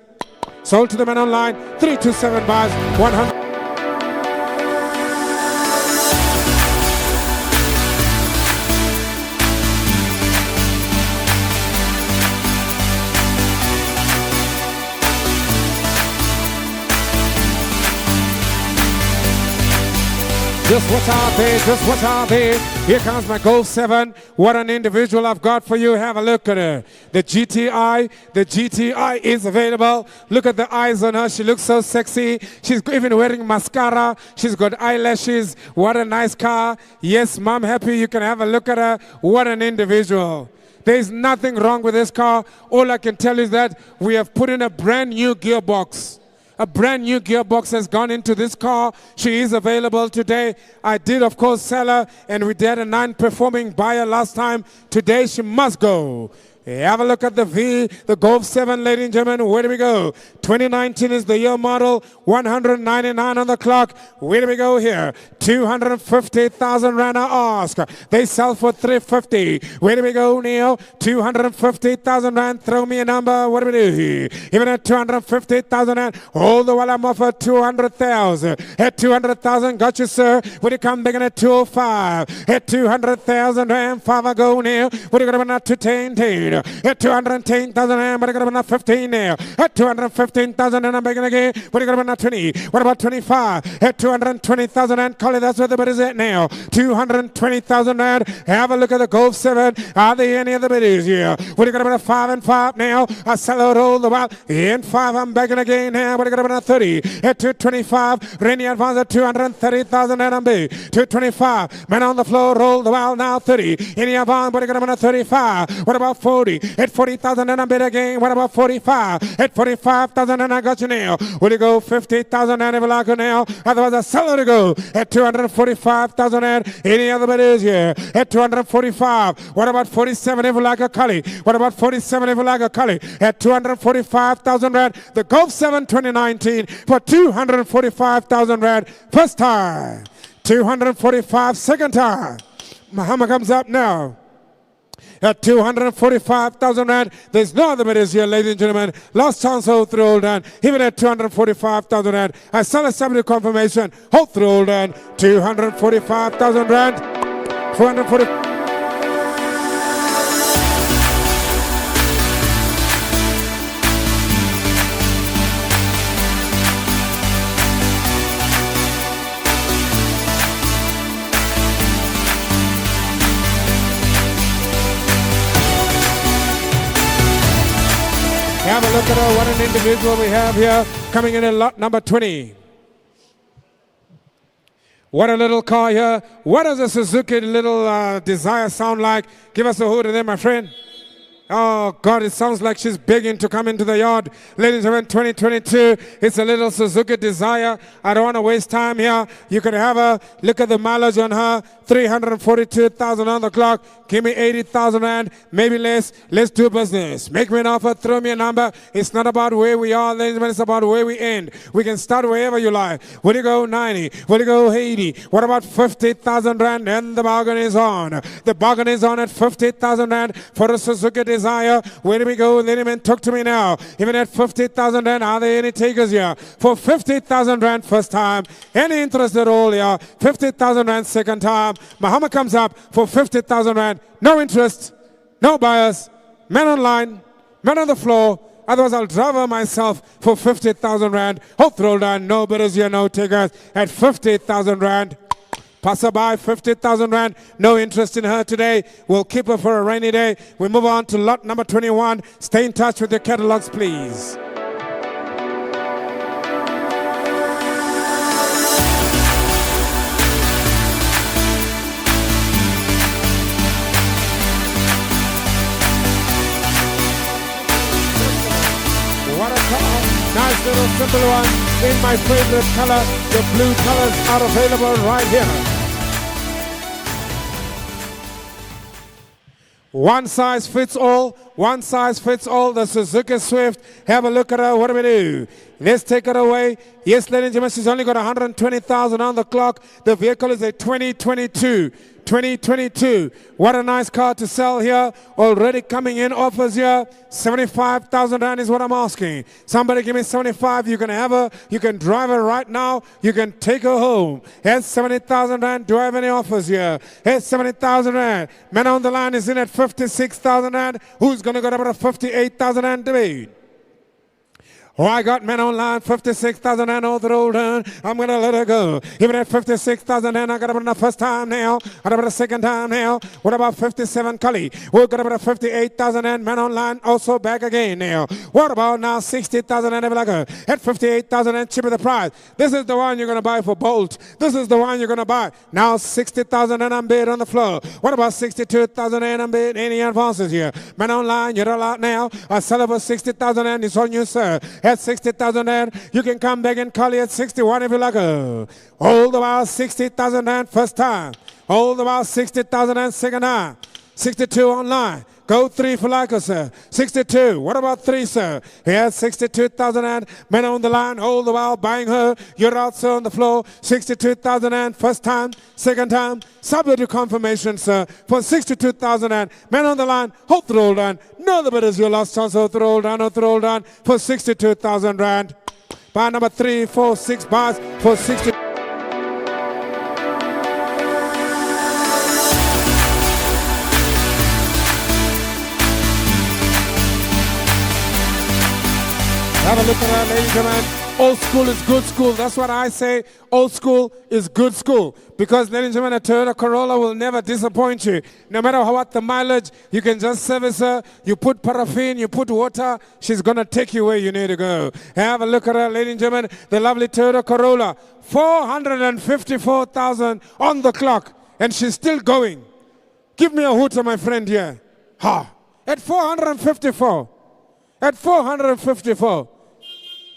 Sold to the man on line, 327 bars, 100. Just what's out there, just what's out there. Here comes my Gold 7. What an individual I've got for you. Have a look at her. The GTI is available. Look at the eyes on her. She looks so sexy. She's even wearing mascara. She's got eyelashes. What a nice car. Yes, Mom, happy you can have a look at her. What an individual. There's nothing wrong with this car. All I can tell you is that we have put in a brand new gearbox. A brand new gearbox has gone into this car. She is available today. I did, of course, sell her, and we did a non-performing buyer last time. Today, she must go. Have a look at the V, the Golf 7, ladies and gentlemen. Where do we go? 2019 is the year model. 199 on the clock. Where do we go here? 250,000 rand I ask. They sell for 350. Where do we go, Neil? 250,000 rand. Throw me a number. What do we do here? Even at 250,000 rand. All the while I'm offered 200,000. At 200,000, got you, sir. Would you come back in at 205? At 200,000 rand, 5 I go, Neil. What are you going to not to 10? At 210,000 rand, but I'm going to not 15 now. At 215,000 and I'm begging again. What are you going to not 20? What about 25? At 220,000 rand, call it, that's where the bid is at now. 220,000 rand. Have a look at the Golf 7. Are there any other bidders here? What are you going to be 5 and 5 now? I sell it all the while. In 5, I'm begging again now. What are you going to be 30? At 225, Rennie advance at 230,000 and I'm big. 225, man on the floor, roll the while now 30. Any advance, what are you going to be 35? What about 40? At 40,000 and I'm bid again. What about 45? At 45,000 and I got you now. Will you go 50,000 and if I like now? Otherwise I sell it to go. At 245,000 and any other bidders here. At 245. What about 47 if you like a collie? What about 47 if you like a collie? At 245,000 rand. The Golf 7 2019 for 245,000 rand. First time. 245 second time. Muhammad comes up now. At 245,000 rand. There's no other bidders here, ladies and gentlemen. Last chance, hold through, hold on. Even at 245,000 rand. I sell a subject confirmation. Hold through, hold on. 245,000 rand. 240. Have a look at her. What an individual we have here coming in lot number 20. What a little car here. What does a Suzuki little Dzire sound like? Give us a hoot of them, my friend. Oh, God, it sounds like she's begging to come into the yard. Ladies and gentlemen, 2022, it's a little Suzuki Dzire. I don't want to waste time here. You can have a look at the mileage on her. 342,000 on the clock. Give me 80,000 rand, maybe less. Let's do business. Make me an offer, throw me a number. It's not about where we are, ladies and gentlemen, it's about where we end. We can start wherever you like. Will you go 90? Will you go 80? What about 50,000 rand? And the bargain is on. The bargain is on at 50,000 rand for a Suzuki Dzire. Where do we go? Ladies and gentlemen, talk to me now. Even at 50,000 rand, are there any takers here? For 50,000 rand first time. Any interest at all here? 50,000 rand second time. Muhammad comes up for 50,000 rand. No interest, no buyers, men online, men on the floor. Otherwise, I'll drive her myself for 50,000 rand. Hope roll down, no bidders here, no takers at 50,000 rand. Passerby, 50,000 rand. No interest in her today. We'll keep her for a rainy day. We move on to lot number 21. Stay in touch with your catalogs, please. Nice little simple one in my favorite color. The blue colors are available right here. One size fits all. One size fits all. The Suzuki Swift. Have a look at her. What do we do? Let's take her away. Yes, ladies and gentlemen, she's only got 120,000 on the clock. The vehicle is a 2022. 2022. What a nice car to sell here. Already coming in offers here. 75,000 rand is what I'm asking. Somebody give me 75. You can have her. You can drive her right now. You can take her home. Here's 70,000 rand. Do I have any offers here? Here's 70,000 rand. Man on the line is in at 56,000 rand. Who's going to go up at 58,000 rand debate? Oh, I got men online, 56,000 and all the roll down. I'm going to let her go. Even at 56,000 and I got about the first time now. I got about the second time now. What about 57 Cully? We got about 58,000 and men online also back again now. What about now 60,000 and Everlager? At 58,000 and cheaper the price. This is the one you're going to buy for Bolt. This is the one you're going to buy. Now 60,000 and I'm bid on the floor. What about 62,000 and I'm bid? Any advances here? Men online, you're allowed now. I sell over 60,000 and it's on you, sir. At 60,000 rand, you can come back and call it at 61 if you like. Hold about 60,000 rand first time. Hold about 60,000 rand second time. 62 online. Go 3 for Lycos, sir. 62. What about 3, sir? Here's 62,000 and men on the line. All the while buying her. You're out, sir, on the floor. 62,000 and first time, second time. Subject to confirmation, sir. For 62,000 and men on the line. Hold the roll down. No, the bid is your last chance. Hold the roll down. Hold the roll down. For 62,000 rand. Bar number 3, 4, 6 bars for 60. Have a look around, ladies and gentlemen. Old school is good school. That's what I say. Old school is good school. Because, ladies and gentlemen, a Toyota Corolla will never disappoint you. No matter what the mileage, you can just service her. You put paraffin, you put water. She's going to take you where you need to go. Have a look at her, ladies and gentlemen. The lovely Toyota Corolla. 454,000 on the clock. And she's still going. Give me a hooter, my friend here. Ha! At 454. At 454.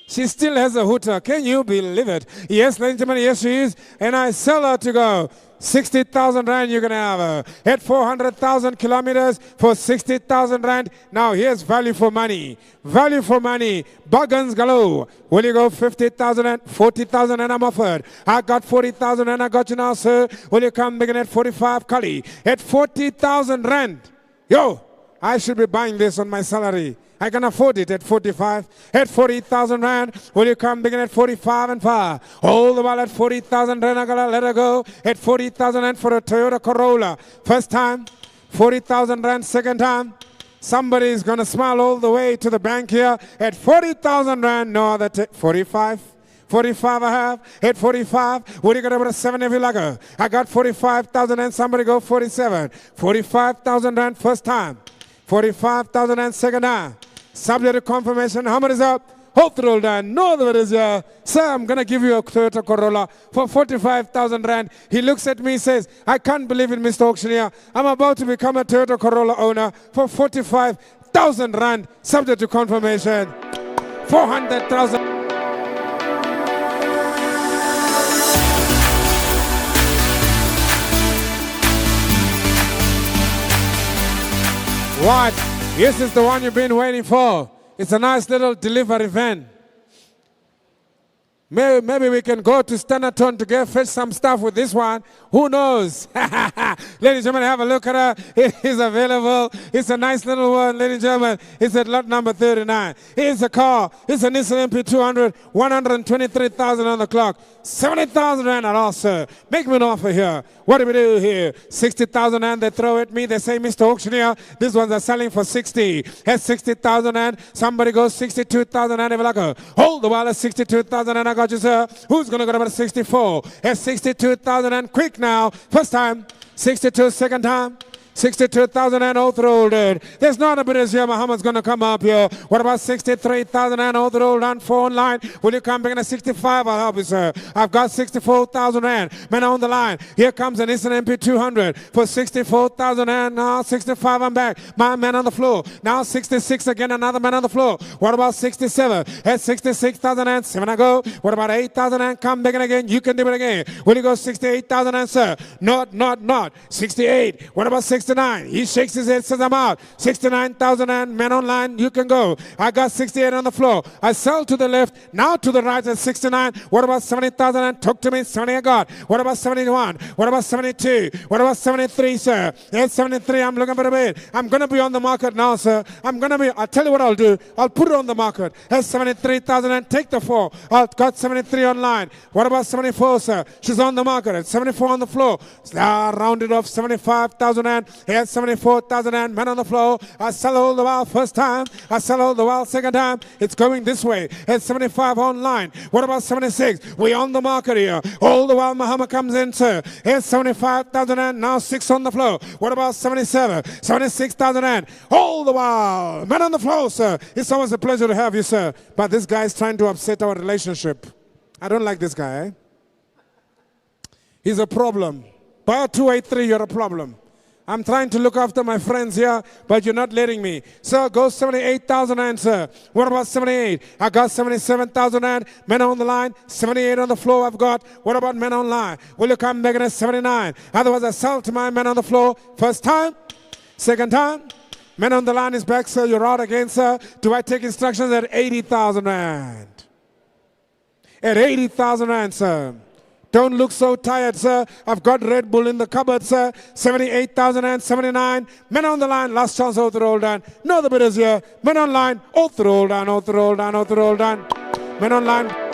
She still has a hooter. Can you believe it? Yes, ladies and gentlemen, yes she is. And I sell her to go. 60,000 rand you're going to have her. At 400,000 kilometers for 60,000 rand. Now here's value for money. Value for money. Bargains galore. Will you go 50,000 and 40,000 and I'm offered. I got 40,000 and I got you now, sir. Will you come begin at 45 Kali? At 40,000 rand. Yo, I should be buying this on my salary. I can afford it at 45. At 40,000 rand, will you come begin at 45 and 5? All the while at 40,000 rand, I'm gonna let her go. At 40,000 rand for a Toyota Corolla. First time, 40,000 rand, second time. Somebody is gonna smile all the way to the bank here. At 40,000 rand, no other, 45. 45 I have. At 45, what are you going to put a 7 if you like her? I got 45,000 and somebody go 47. 45,000 rand first time. 45,000 and second time. Subject to confirmation. How much is up? Hold the roll down. No, there is sir, I'm going to give you a Toyota Corolla for 45,000 rand. He looks at me and says, I can't believe it, Mr. Auctioneer. I'm about to become a Toyota Corolla owner for 45,000 rand. Subject to confirmation. 400,000. What? This is the one you've been waiting for. It's a nice little delivery van. Maybe we can go to Standerton to get fetch some stuff with this one. Who knows? Ladies and gentlemen, have a look at her. It is available. It's a nice little one, ladies and gentlemen. It's at lot number 39. Here's a car. It's a Nissan NP200. 123,000 on the clock. 70,000 rand at all, sir. Make me an offer here. What do we do here? 60,000 rand they throw at me. They say, Mr. Auctioneer, these ones are selling for 60. At 60,000 rand, somebody goes 62,000 rand. Like, hold the while at 62,000 rand. I got you, sir. Who's going to go about 64? At 62,000 rand. Quick now. First time. 62, second time. 62,000 and rolled in. There's not a bit here. Muhammad's going to come up here. What about 63,000 and rolled on 4 online? Will you come back at 65? I'll help you, sir. I've got 64,000 rand. Man on the line. Here comes a Nissan MP200 for 64,000 and now 65. I'm back. My man on the floor. Now 66 again. Another man on the floor. What about 67? At 66,000 and 7 I go. What about 8,000 and come back again? You can do it again. Will you go 68,000 and sir? Not. 68. What about 69? He shakes his head, says I'm out. 69,000 and men online, you can go. I got 68 on the floor. I sell to the left, now to the right at 69. What about 70,000 and talk to me? 70 I got. What about 71? What about 72? What about 73, sir? At 73, I'm looking for a bid. I'm going to be on the market now, sir. I'll tell you what I'll do. I'll put it on the market. At 73,000 and take the 4. I've got 73 online. What about 74, sir? She's on the market at 74 on the floor. Rounded off 75,000 and here's 74,000 and men on the floor. I sell all the while first time. I sell all the while second time. It's going this way. At 75 online. What about 76? We on the market here. All the while Muhammad comes in, sir. Here's 75,000 and now 6 on the floor. What about 77? 76,000 and all the while men on the floor, sir. It's always a pleasure to have you, sir. But this guy is trying to upset our relationship. I don't like this guy. He's a problem. Bar 283, you're a problem. I'm trying to look after my friends here, but you're not letting me. Sir, go 78,000 and sir. What about 78? I got 77,000 and men on the line. 78 on the floor I've got. What about men online? Will you come back at 79? Otherwise I sell to my men on the floor. First time, second time, Man on the line is back, sir. You're out again, sir. Do I take instructions at 80,000 rand? At 80,000 rand, sir. Don't look so tired, sir. I've got Red Bull in the cupboard, sir. 78,000 and 79. Men on the line, last chance, all the roll down. No, the bidders here. Men on line, all the roll down, all the roll down, all the roll down. Men on line.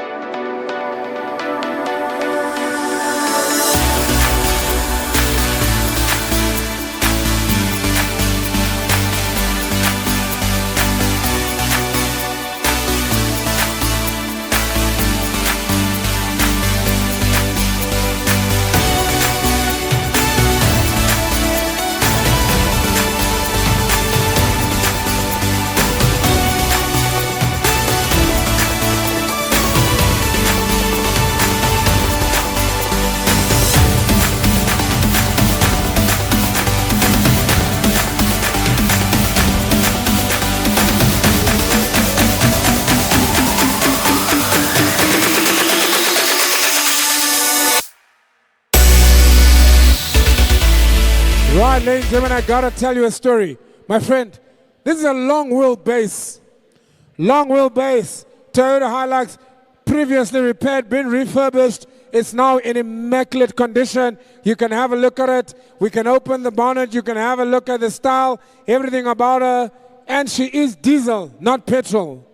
Right, ladies and gentlemen, I gotta tell you a story. My friend, this is a long wheelbase. Long wheelbase. Toyota Hilux, previously repaired, been refurbished. It's now in immaculate condition. You can have a look at it. We can open the bonnet. You can have a look at the style, everything about her. And she is diesel, not petrol.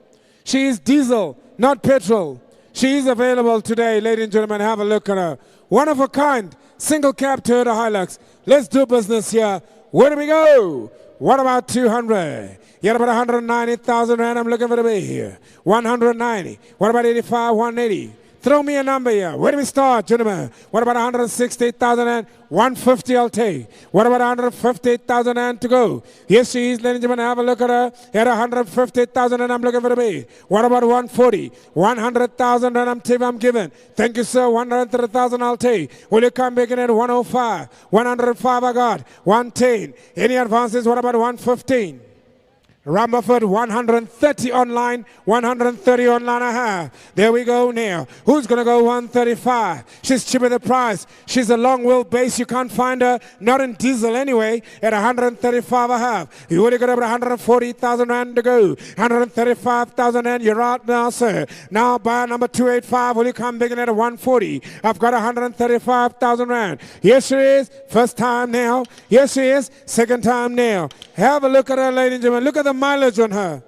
She is diesel, not petrol. She is available today, ladies and gentlemen. Have a look at her. One of a kind. Single cab Toyota Hilux. Let's do business here. Where do we go? What about 200? You're about 190,000 rand. I'm looking for the bay here. 190. What about 85? 180. Throw me a number here. Where do we start, gentlemen? What about 160,000 and 150 I'll take. What about 150,000 and to go? Here she is, ladies and gentlemen. Have a look at her. At 150,000 and I'm looking for the bay. What about 140? 100,000 and I'm giving. Thank you, sir. 130,000 I'll take. Will you come back in at 105? 105 I got. 110. Any advances? What about 115? Ramberford, 130 online, 130 online I have. There we go now. Who's going to go 135? She's cheaper the price. She's a long wheelbase. You can't find her, not in diesel anyway, at 135 I have. You only got about 140,000 rand to go. 135,000 rand, you're out now, sir. Now buy number 285, will you come big in at 140? I've got 135,000 rand. Here she is, first time now. Here she is, second time now. Have a look at her, ladies and gentlemen. Look at the mileage on her.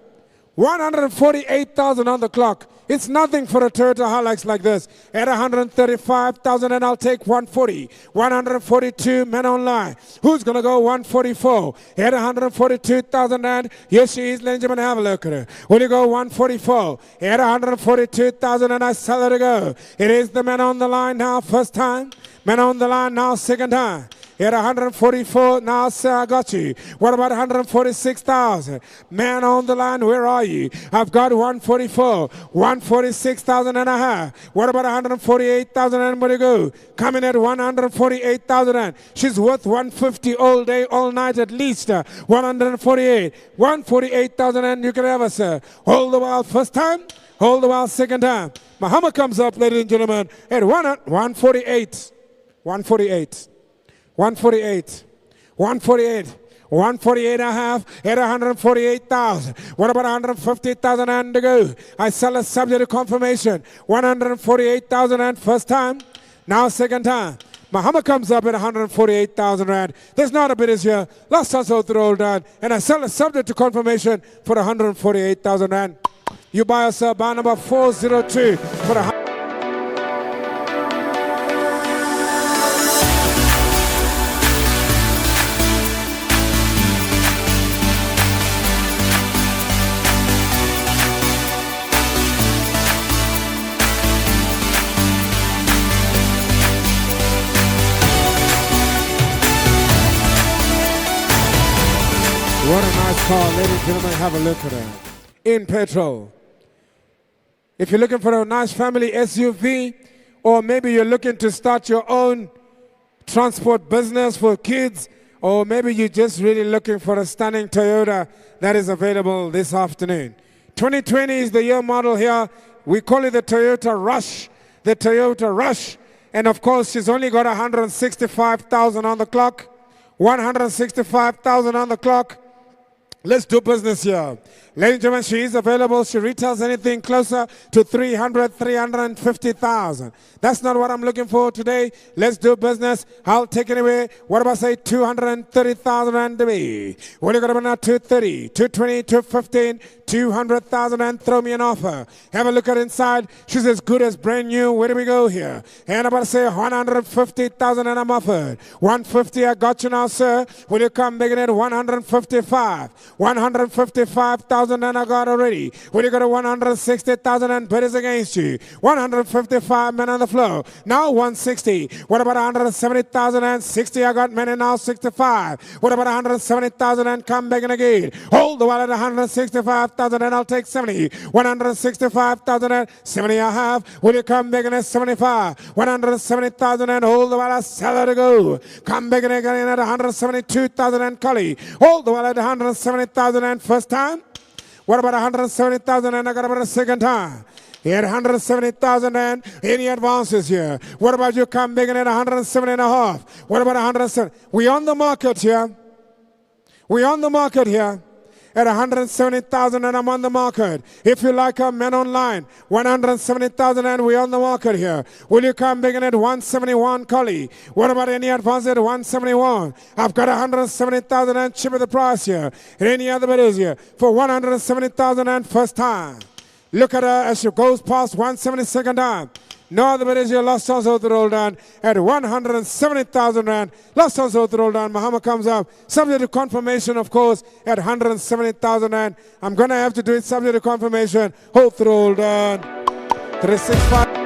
148,000 on the clock. It's nothing for a Toyota Hilux like this. At 135,000 and I'll take 140. 142 men online. Who's going to go 144? At 142,000 and here she is, ladies and gentlemen, have a look at her. Will you go 144? At 142,000 and I sell her to go. It is the man on the line now, first time. Man on the line now, second time. At 144, now sir, I got you. What about 146,000? Man on the line, where are you? I've got 144, 146,000 and a half. What about 148,000 and where to go? Coming at 148,000 and she's worth 150 all day, all night at least. 148, 148,000 and you can have her, sir. Hold the while first time, hold the while second time. Muhammad comes up, ladies and gentlemen, at 148, 148. 148, 148, 148 and a half at 148,000. What about 150,000 and to go? I sell a subject to confirmation. 148,000 and first time. Now second time. Muhammad comes up at 148,000 rand. There's not a bid is here. Last chance out the roll down. And I sell a subject to confirmation for 148,000 rand. You buy or sell buy number 402 for a What a nice car, ladies and gentlemen, have a look at her. In petrol. If you're looking for a nice family SUV, or maybe you're looking to start your own transport business for kids, or maybe you're just really looking for a stunning Toyota that is available this afternoon. 2020 is the year model here. We call it the Toyota Rush. The Toyota Rush. And of course, she's only got 165,000 on the clock. 165,000 on the clock. Let's do business here. Ladies and gentlemen, she is available. She retails anything closer to 300, 350,000. That's not what I'm looking for today. Let's do business. I'll take it away. What about say 230,000 and me? What are you going to now? 230, 220, 215, 200,000 and throw me an offer. Have a look at inside. She's as good as brand new. Where do we go here? And I'm about to say 150,000 and I'm offered. 150, I got you now, sir. Will you come making it 155? 155,000 and I got already. Will you go to 160,000 and bid is against you? 155 men on the floor. Now 160. What about 170,000 and 60? I got men and now 65. What about 170,000 and come back in again? Hold the wallet at 165,000 and I'll take 70. 165,000 and 70 I have. Will you come back in at 75? 170,000 and hold the wallet, sell it to go. Come back in again at 172,000 and Collie. Hold the wallet at 170,000 and first time. What about 170,000 and I got about a second time? He had 170,000 and any advances here. What about you come big in at 170 and a half? What about 170? We on the market here. We on the market here. At 170,000 and I'm on the market. If you like a men online, 170,000 and we're on the market here. Will you come big in at 171, Collie? What about any advance at 171? I've got 170,000 and cheaper the price here. And any other bidders here for 170,000 and first time. Look at her as she goes past 172nd time. No other bidders here. Last chance out the roll down at 170,000 rand. Last chance out the roll down. Muhammad comes up. Subject to confirmation, of course, at 170,000 rand. I'm going to have to do it subject to confirmation. Hold the roll down. 365.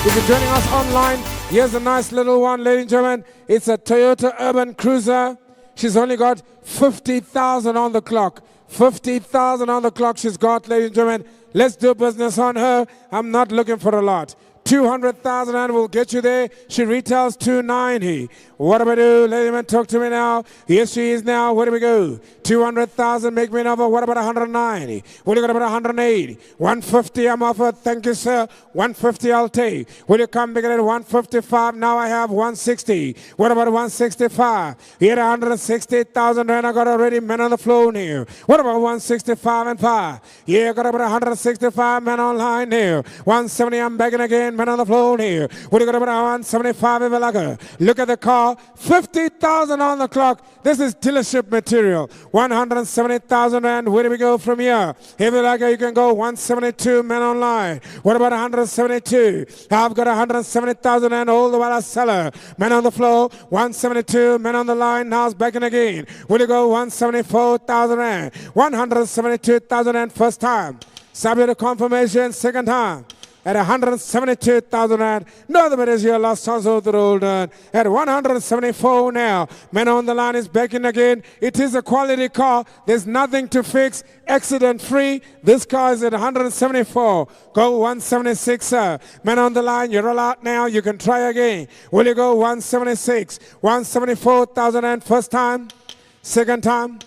If you're joining us online, here's a nice little one, ladies and gentlemen. It's a Toyota Urban Cruiser. She's only got 50,000 on the clock. 50,000 on the clock she's got, ladies and gentlemen. Let's do business on her. I'm not looking for a lot. 200,000 and will get you there. She retails 290. What do we do? Ladies and gentlemen, talk to me now. Here she is now. Where do we go? 200,000, make me an offer. What about 190? What do you got about 180? 150, I'm offered. Thank you, sir. 150, I'll take. Will you come bigger at 155? Now I have 160. What about 165? Here 160,000 and I got already men on the floor here. What about 165 and 5? Yeah, I got about 165 men online here. 170, I'm begging again. Men on the floor here. What do you got about 175 if you like her? Look at the car. 50,000 on the clock. This is dealership material. 170,000 and where do we go from here? If you like her, you can go 172 men online. What about 172? I've got 170,000 and all the while a seller. Men on the floor. 172 men on the line. Now it's back in again. Will you go 174,000 and 172,000 and first time. Subject to confirmation second time. At 172,000 rand. No other bid is here. Last chance of the roll done. At 174 now. Man on the line is back in again. It is a quality car. There's nothing to fix. Accident free. This car is at 174. Go 176, sir. Man on the line. You're all out now. You can try again. Will you go 176? 174,000 rand first time. Second time.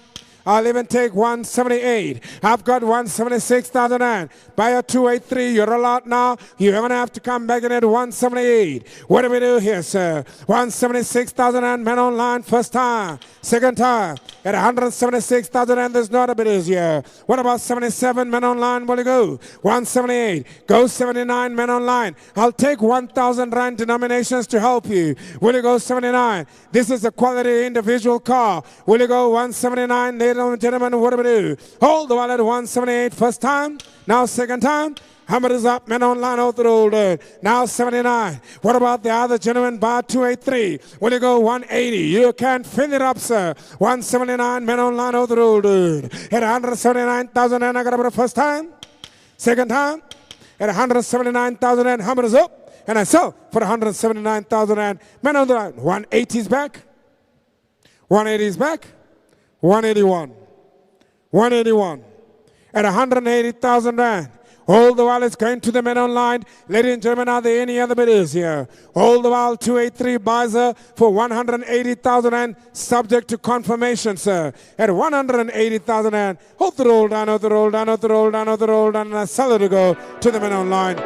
I'll even take 178. I've got 176,000 rand. Buy a 283. You're all out now. You're going to have to come back in at 178. What do we do here, sir? 176,000 rand. Men online first time. Second time. At 176,000 rand. There's not a bit easier. What about 77 men online? Will you go? 178. Go 79 men online. I'll take 1,000 rand denominations to help you. Will you go 79? This is a quality individual car. Will you go 179? Ladies and gentlemen, what do we do? Hold the wallet at 178 first time. Now second time. Hammer is up, men online out the road. Now 79. What about the other gentleman? Bar 283. Will you go 180? You can fill it up, sir. 179, men online out the road. At 179,000 and I got about the first time. Second time. At 179,000 and hammer is up. And I sell for 179,000 and men on the line. 180 is back. 180 is back. 181. 181. At 180,000 rand. All the while it's going to the men online. Ladies and gentlemen, are there any other bidders here? All the while 283 buys her for 180,000 rand, subject to confirmation, sir. At 180,000 rand. Hold the roll down, hold the roll down, hold the roll down, hold the roll down, and I sell her to go to the men online.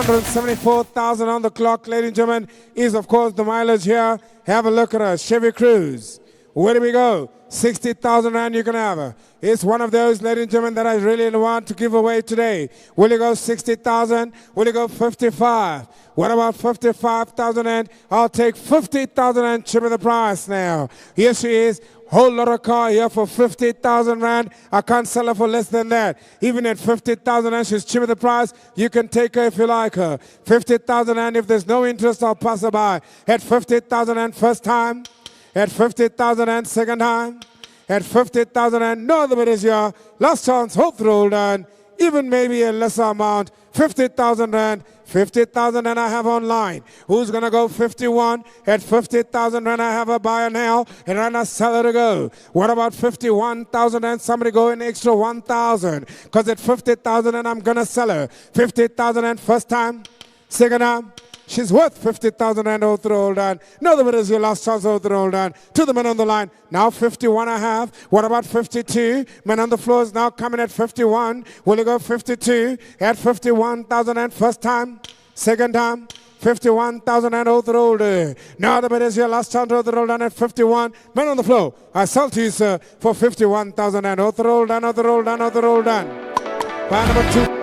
$174,000 on the clock, ladies and gentlemen, is of course the mileage here. Have a look at her, Chevy Cruze. Where do we go? 60,000 rand you can have her. It's one of those, ladies and gentlemen, that I really want to give away today. Will you go 60,000? Will you go 55? What about 55,000 rand? I'll take 50,000 rand, cheaper the price now. Here she is. Whole lot of car here for 50,000 rand. I can't sell her for less than that. Even at 50,000 rand, she's cheaper the price. You can take her if you like her. 50,000 rand, if there's no interest, I'll pass her by. At 50,000 rand first time. At 50,000 rand second time. At 50,000 rand, no other bidders here. Last chance, hope roll down. Even maybe a lesser amount. 50,000 rand. 50,000 and I have online. Who's going to go 51? At 50,000 rand I have a buyer now and then I sell her to go. What about 51,000 and somebody go an extra 1,000? Because at 50,000 and I'm going to sell her. 50,000 and first time, second time. She's worth 50,000 rand over the roll down. No, the bid is your last chance over the roll down. To the men on the line. Now 51 I have. What about 52? Men on the floor is now coming at 51. Will you go 52? At 51,000 and first time. Second time. 51,000 and over the roll down. Now the bid is your last chance over the roll down at 51. Men on the floor. I sell to you, sir, for 51,000 and over the roll down, over the roll down, over the roll down. Buy number 2.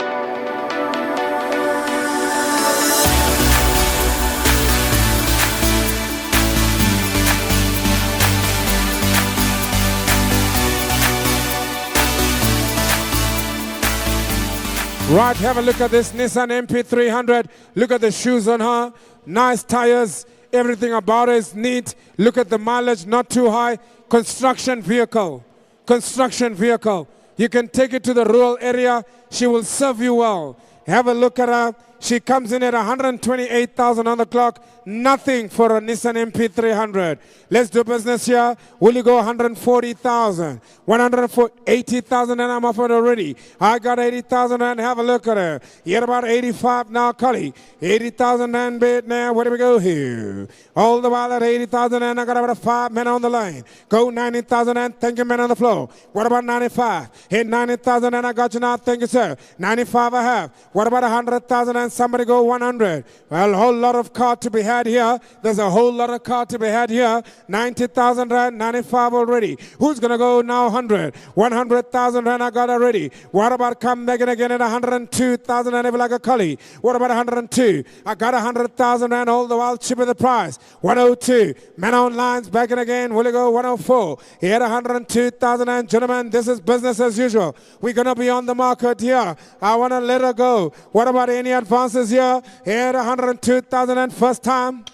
Right, have a look at this Nissan MP300. Look at the shoes on her. Nice tires. Everything about it is neat. Look at the mileage, not too high. Construction vehicle. Construction vehicle. You can take it to the rural area. She will serve you well. Have a look at her. She comes in at 128,000 on the clock. Nothing for a Nissan MP300. Let's do business here. Will you go 140,000? 180,000 and I'm offered already. I got 80,000 and have a look at her. You're about 85 now, Cully. 80,000 and bid now. Where do we go here? All the while at 80,000 and I got about 5 men on the line. Go 90,000 and thank you, men on the floor. What about 95? Hit 90,000 and I got you now. Thank you, sir. 95 I have. What about 100,000 and somebody go 100? Well, a whole lot of car to be had here. There's a whole lot of car to be had here. 90,000 rand, 95 already. Who's going to go now 100? 100,000 rand I got already. What about come back again at 102,000 and like a collie? What about 102? I got 100,000 rand all the while cheaper the price. 102. Man on lines back in again. Will you go 104? He had 102,000 and gentlemen, this is business as usual. We're going to be on the market here. I want to let her go. What about any advances here? He had 102,000 and first time.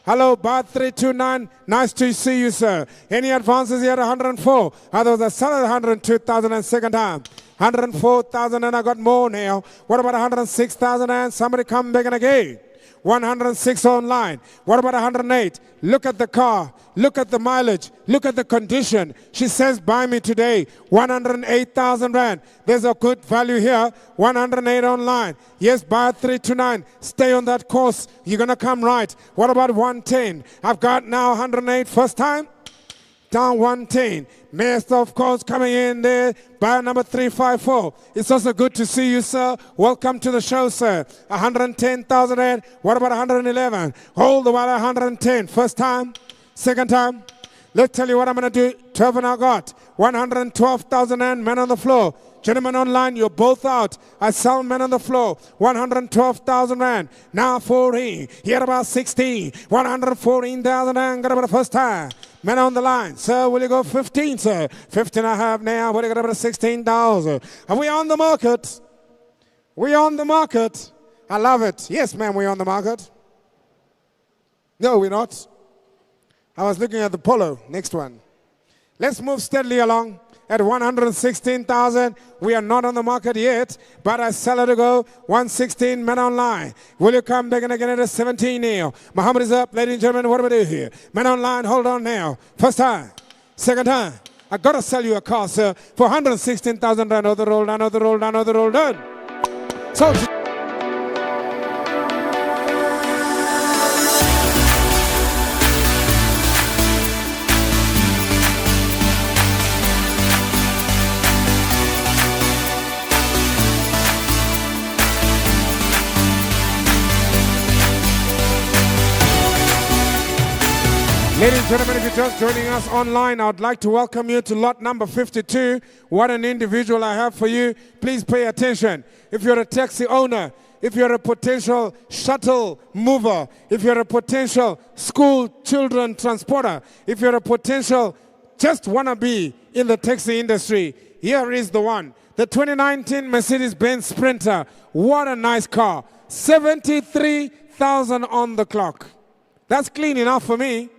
Hello, Bar 329. Nice to see you, sir. Any advances here at 104? Others are selling 102,000 and second time. 104,000 and I got more now. What about 106,000 and somebody come back and again? 106 online. What about 108? Look at the car. Look at the mileage. Look at the condition. She says, buy me today. 108,000 rand. There's a good value here. 108 online. Yes, buy 329. Stay on that course. You're going to come right. What about 110? I've got now 108 first time. Down 110. Master, of course, coming in there. Buyer number 354. It's also good to see you, sir. Welcome to the show, sir. 110,000 rand. What about 111? Hold the while 110. First time. Second time. Let's tell you what I'm going to do. 12 and I got 112,000 rand. Man on the floor. Gentlemen online, you're both out. I sell men on the floor. 112,000 rand. Now 14. Here about 16. 114,000 rand. Got about the first time. Men on the line. Sir, will you go 15, sir? 15 and a half now. Will you got about 16,000? Are we on the market? We on the market. I love it. Yes, ma'am, we're on the market. No, we're not. I was looking at the Polo. Next one. Let's move steadily along. At 116,000, we are not on the market yet, but I sell it to go 116, men online. Will you come back and again at a 17 now? Muhammad is up, ladies and gentlemen, what do we do here? Men online, hold on now. First time, second time. I gotta sell you a car, sir, for 116,000 rand. Another roll, another roll, another roll, done. So. Ladies and gentlemen, if you're just joining us online, I would like to welcome you to lot number 52. What an individual I have for you. Please pay attention. If you're a taxi owner, if you're a potential shuttle mover, if you're a potential school children transporter, if you're a potential just want to be in the taxi industry, here is the one. The 2019 Mercedes-Benz Sprinter. What a nice car. 73,000 on the clock. That's clean enough for me.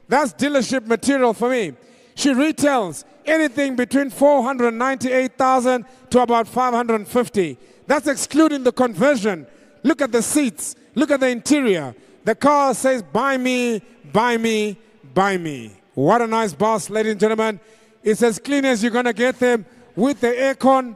That's dealership material for me. She retails anything between 498,000 to about 550. That's excluding the conversion. Look at the seats. Look at the interior. The car says, buy me, buy me, buy me. What a nice boss, ladies and gentlemen. It's as clean as you're going to get them with the aircon,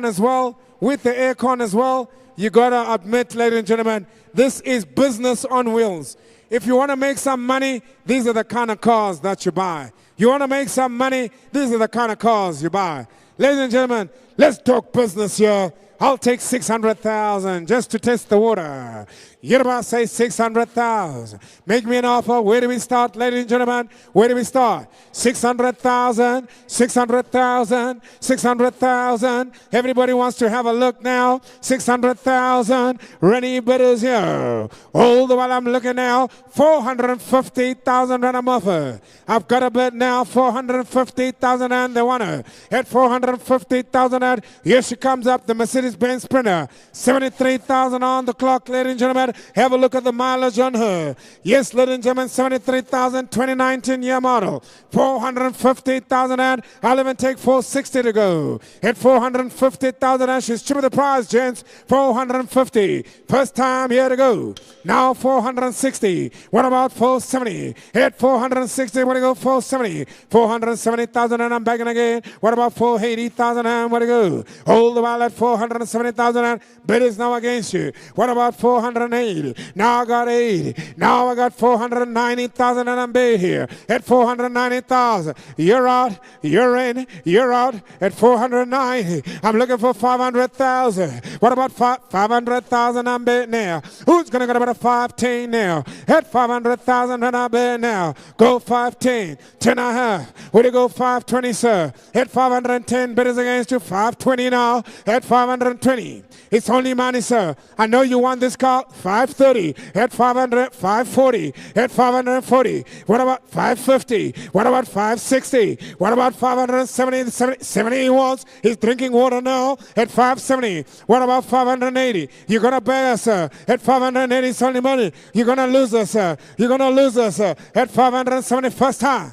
as well, with the aircon as well. You got to admit, ladies and gentlemen, this is business on wheels. If you want to make some money, these are the kind of cars that you buy. You want to make some money, these are the kind of cars you buy. Ladies and gentlemen, let's talk business here. I'll take 600,000 just to test the water. You're about to say 600,000. Make me an offer. Where do we start, ladies and gentlemen? Where do we start? 600,000, 600,000, 600,000. Everybody wants to have a look now. 600,000. Ready bidders here. All the while I'm looking now. 450,000 rand I'm offer. I've got a bid now. 450,000 and they want her. At 450,000 and here she comes up. The Mercedes-Benz Sprinter. 73,000 on the clock, ladies and gentlemen. Have a look at the mileage on her. Yes, ladies and gentlemen, 73,000, 2019 year model. 450,000 and I'll even take 460 to go. At 450,000 and she's cheaper the price, gents. 450. First time here to go. Now 460. What about 470? At 460, what to go? 470. 470,000 and I'm back in again. What about 480,000 and what to go? All the while at 470,000 and bid is now against you. What about 480? Now I got 80. Now I got 490,000 and I'm bid here. At 490,000. You're out. You're in. You're out. At 490. I'm looking for 500,000. What about 500,000? I'm bid now. Who's going to get about a 510 now? At 500,000 and I'm bid now. Go 510. 10 and a half. Where do you go? 520, sir. At 510. Bid is against you. 520 now. At 520. It's only money, sir. I know you want this car. 530. At 500. 540. At 540. What about 550? What about 560? What about 570? 70 he wants. He's drinking water now. At 570. What about 580? You're going to pay us, sir. At 580, it's only money. You're going to lose us, sir. You're going to lose us, sir. At 570, first time.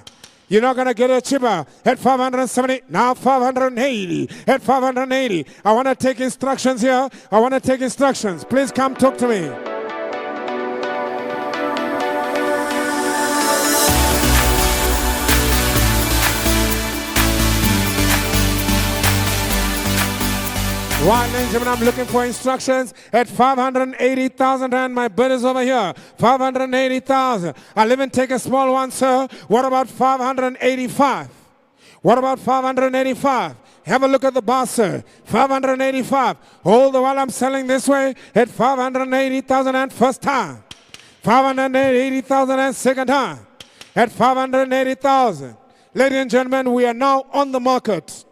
You're not going to get it cheaper. At 570, now 580. At 580. I want to take instructions here. I want to take instructions. Please come talk to me. Right, ladies and gentlemen, I'm looking for instructions at 580,000 rand. My bid is over here. 580,000. I'll even take a small one, sir. What about 585? What about 585? Have a look at the boss, sir. 585. All the while I'm selling this way at 580,000 and first time. 580,000 and second time. At 580,000. Ladies and gentlemen, we are now on the market.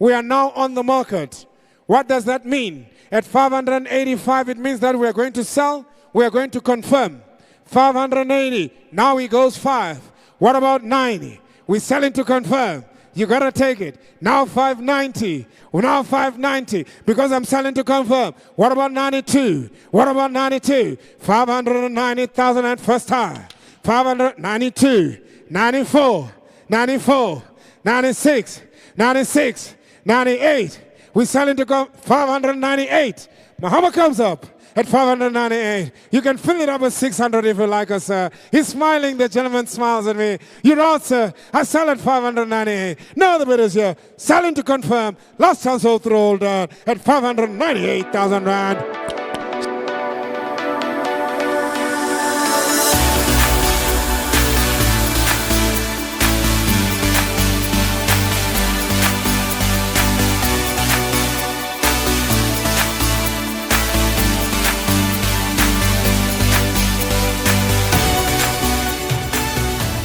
We are now on the market. What does that mean? At 585, it means that we are going to sell, we are going to confirm. 580, now he goes 5. What about 90? We're selling to confirm. You got to take it. Now 590. Now 590 because I'm selling to confirm. What about 92? What about 92? 590,000 at first time. 592, 94, 94, 96, 96, 98. We're selling to go 598. Muhammad comes up at 598. You can fill it up with 600 if you like us, sir. He's smiling. The gentleman smiles at me. You're out, sir. I sell at 598. No other bidders here. Selling to confirm. Last chance all through all done at 598,000 rand.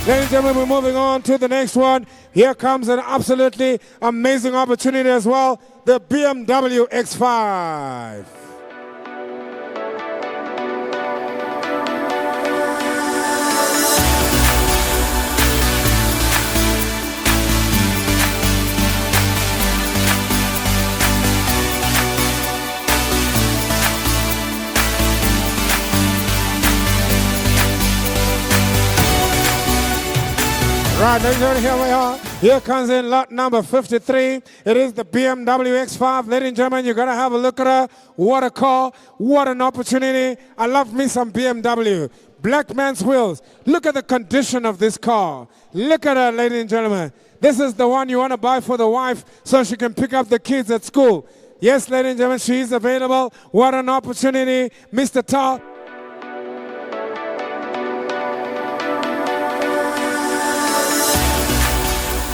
Ladies and gentlemen, we're moving on to the next one. Here comes an absolutely amazing opportunity as well. The BMW X5. Right, ladies and gentlemen, here we are. Here comes in lot number 53. It is the BMW X5. Ladies and gentlemen, you're going to have a look at her. What a car. What an opportunity. I love me some BMW. Black man's wheels. Look at the condition of this car. Look at her, ladies and gentlemen. This is the one you want to buy for the wife so she can pick up the kids at school. Yes, ladies and gentlemen, she is available. What an opportunity. Mr. Tar.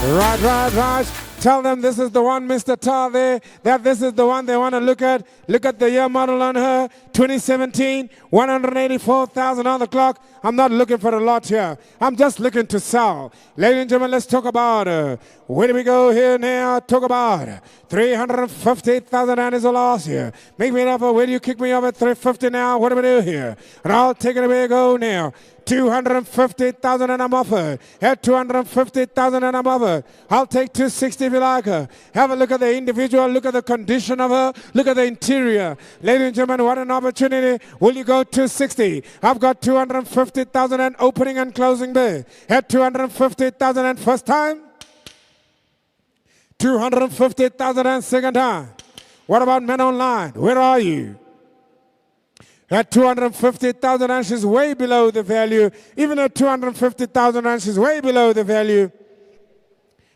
Right. Tell them this is the one, Mr. Tar there, that this is the one they want to look at. Look at the year model on her, 2017, 184,000 on the clock. I'm not looking for a lot here. I'm just looking to sell. Ladies and gentlemen, let's talk about where do we go here now? Talk about 350,000 rand is the last year. Make me an offer. Where do you kick me off at 350 now? What do we do here? And I'll take it away, go now. 250,000 and I'm offered. At 250,000 and I'm offered. I'll take 260 if you like her. Have a look at the individual. Look at the condition of her. Look at the interior. Ladies and gentlemen, what an opportunity. Will you go 260? I've got 250,000 and opening and closing bid. At 250,000 and first time. 250,000 and second time. What about men online? Where are you? At 250,000 rand, she's way below the value. Even at 250,000 rand, she's way below the value.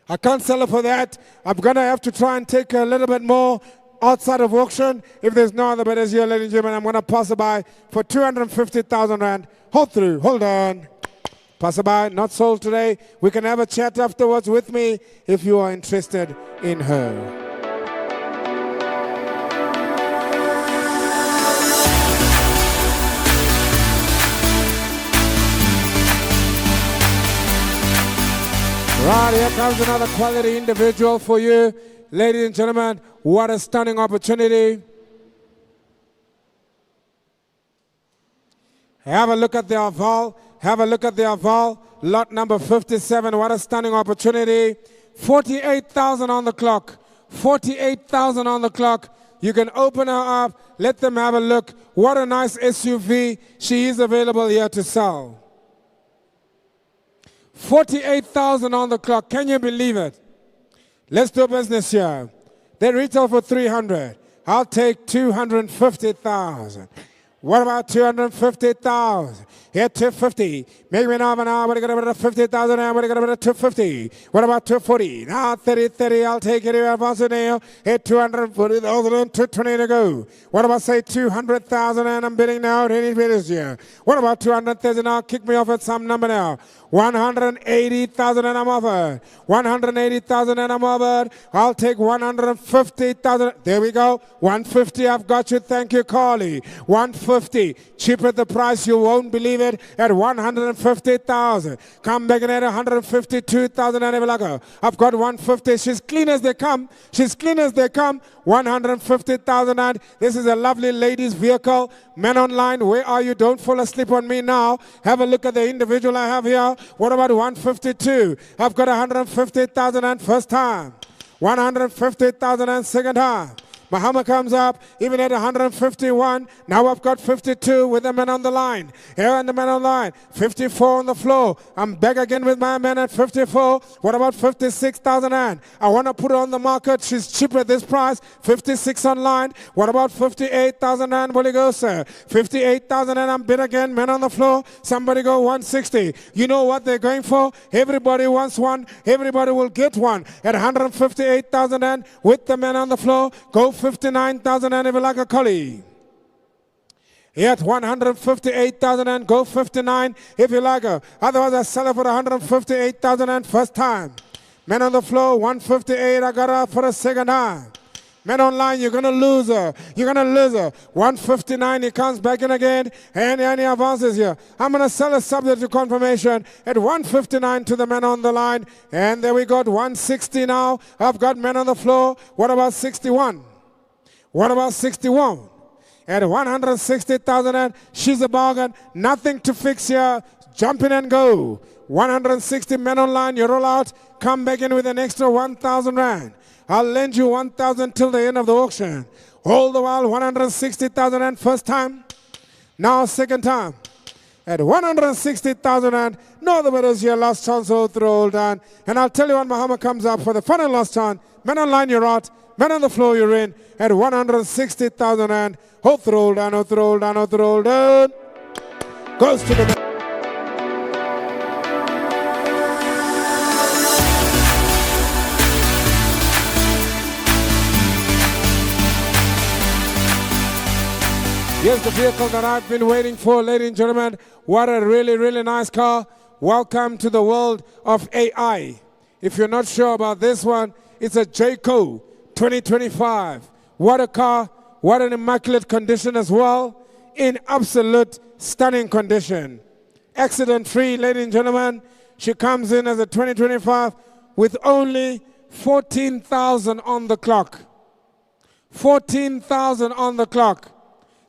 I can't sell her for that. I'm going to have to try and take a little bit more outside of auction. If there's no other bidders here, ladies and gentlemen, I'm going to pass her by for 250,000 rand. Hold through. Hold on. Pass her by. Not sold today. We can have a chat afterwards with me if you are interested in her. Right, here comes another quality individual for you. Ladies and gentlemen, what a stunning opportunity. Have a look at the Haval. Have a look at the Haval. Lot number 57. What a stunning opportunity. 48,000 on the clock. 48,000 on the clock. You can open her up. Let them have a look. What a nice SUV. She is available here to sell. 48,000 on the clock. Can you believe it? Let's do business here. They retail for 300. I'll take 250,000. What about 250,000? Here, 250. Make me an offer now. What are you going to get 50,000 now? What are you going to get 250? What about 240? Now 30. I'll take it here. Here, 240,000 and 220 to go. What about say 200,000 and I'm bidding now? Any bidders here? What about 230 now? Kick me off at some number now. 180,000 and I'm offered. 180,000 and I'm offered. I'll take 150,000. There we go. 150. I've got you. Thank you, Carly. 150. Cheap at the price. You won't believe it. it at 150,000. Come back in at 152,000 and Evelago. I've got 150. She's clean as they come. She's clean as they come. 150,000 and this is a lovely lady's vehicle. Men online, where are you? Don't fall asleep on me now. Have a look at the individual I have here. What about 152? I've got 150,000 and first time. 150,000 and second time. Muhammad comes up, even at 151. Now I've got 52 with the men on the line. Here and the men on the line. 54 on the floor. I'm back again with my man at 54. What about 56,000 and? I want to put her on the market. She's cheap at this price. 56 online. What about 58,000 and? Will you go, sir? 58,000 and I'm bid again. Men on the floor. Somebody go 160. You know what they're going for? Everybody wants one. Everybody will get one. At 158,000 and with the men on the floor. Go 59,000 and like a collie. At 158,000 and go 59 if you like her. Otherwise I sell her for 158,000 and first time. Men on the floor 158. I got her for a second time. Men online, you're going to lose her. You're going to lose her. 159, he comes back in again. And he advances here. I'm going to sell a subject to confirmation at 159 to the men on the line. And there we got 160 now. I've got men on the floor. What about 61? What about 61? At 160,000 and she's a bargain. Nothing to fix here. Jump in and go. 160 men online. You roll out. Come back in with an extra 1,000 rand. I'll lend you 1,000 till the end of the auction. All the while 160,000 and first time. Now second time. At 160,000 and no other bidders here. Last chance all through all done. And I'll tell you when Muhammad comes up for the final last chance. Men online you're out. Men on the floor you're in. At 160,000 and all through all done, all through all done, all through all done. Goes to the Here's the vehicle that I've been waiting for, ladies and gentlemen. What a really, really nice car. Welcome to the world of AI. If you're not sure about this one, it's a Jaecoo 2025. What a car. What an immaculate condition as well. In absolute stunning condition. Accident-free, ladies and gentlemen. She comes in as a 2025 with only 14,000 on the clock. 14,000 on the clock.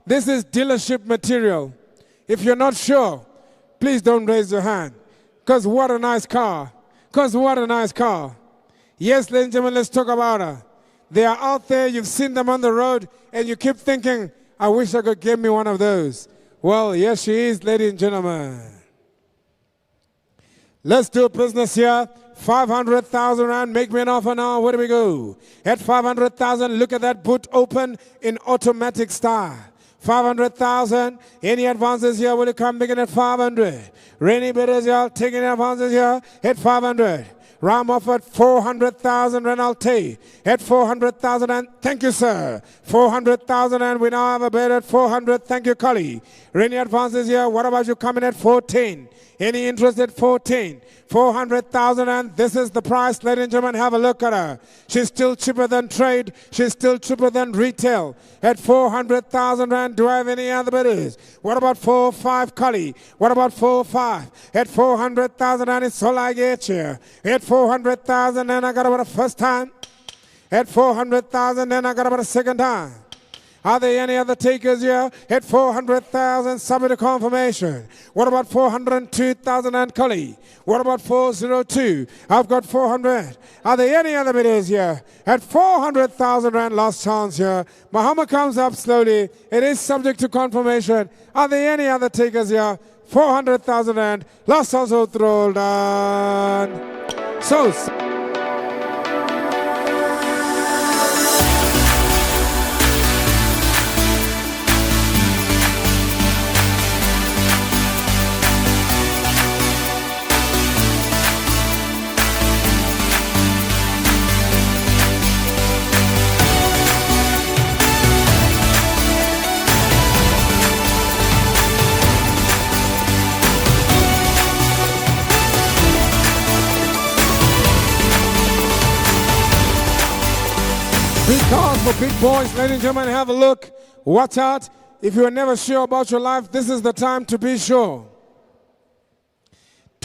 This is dealership material. If you're not sure, please don't raise your hand. Because what a nice car. Because what a nice car. Yes, ladies and gentlemen, let's talk about her. They are out there, you've seen them on the road, and you keep thinking, I wish I could give me one of those. Well, yes, she is, ladies and gentlemen. Let's do business here. 500,000 rand, make me an offer now. Where do we go? At 500,000, look at that boot open in automatic style. 500,000. Any advances here? Will you come begin at 500? Rainy bidders here, taking advances here at 500. Ram offered 400,000 Renault at 400,000 and thank you, sir. 400,000 and we now have a bid at 400. Thank you, Kali. Rainy advances here. What about you coming at 14? Any interest at 14? 400,000 and this is the price, ladies and gentlemen. Have a look at her. She's still cheaper than trade. She's still cheaper than retail. At 400,000 rand, do I have any other bidders? What about 4-5 Kali? What about 4-5? At 400,000 and it's all I get here. At 400,000 and I got about a first time. At 400,000 and I got about a second time. Are there any other takers here? At 400,000, submit a confirmation. What about 402,000 and Kali? What about 402? I've got 400. Are there any other bidders here? At 400,000 rand, last chance here. Muhammad comes up slowly. It is subject to confirmation. Are there any other takers here? 400,000 rand, last chance all thrown down. So. Big cars for big boys, ladies and gentlemen, have a look. Watch out. If you are never sure about your life, this is the time to be sure.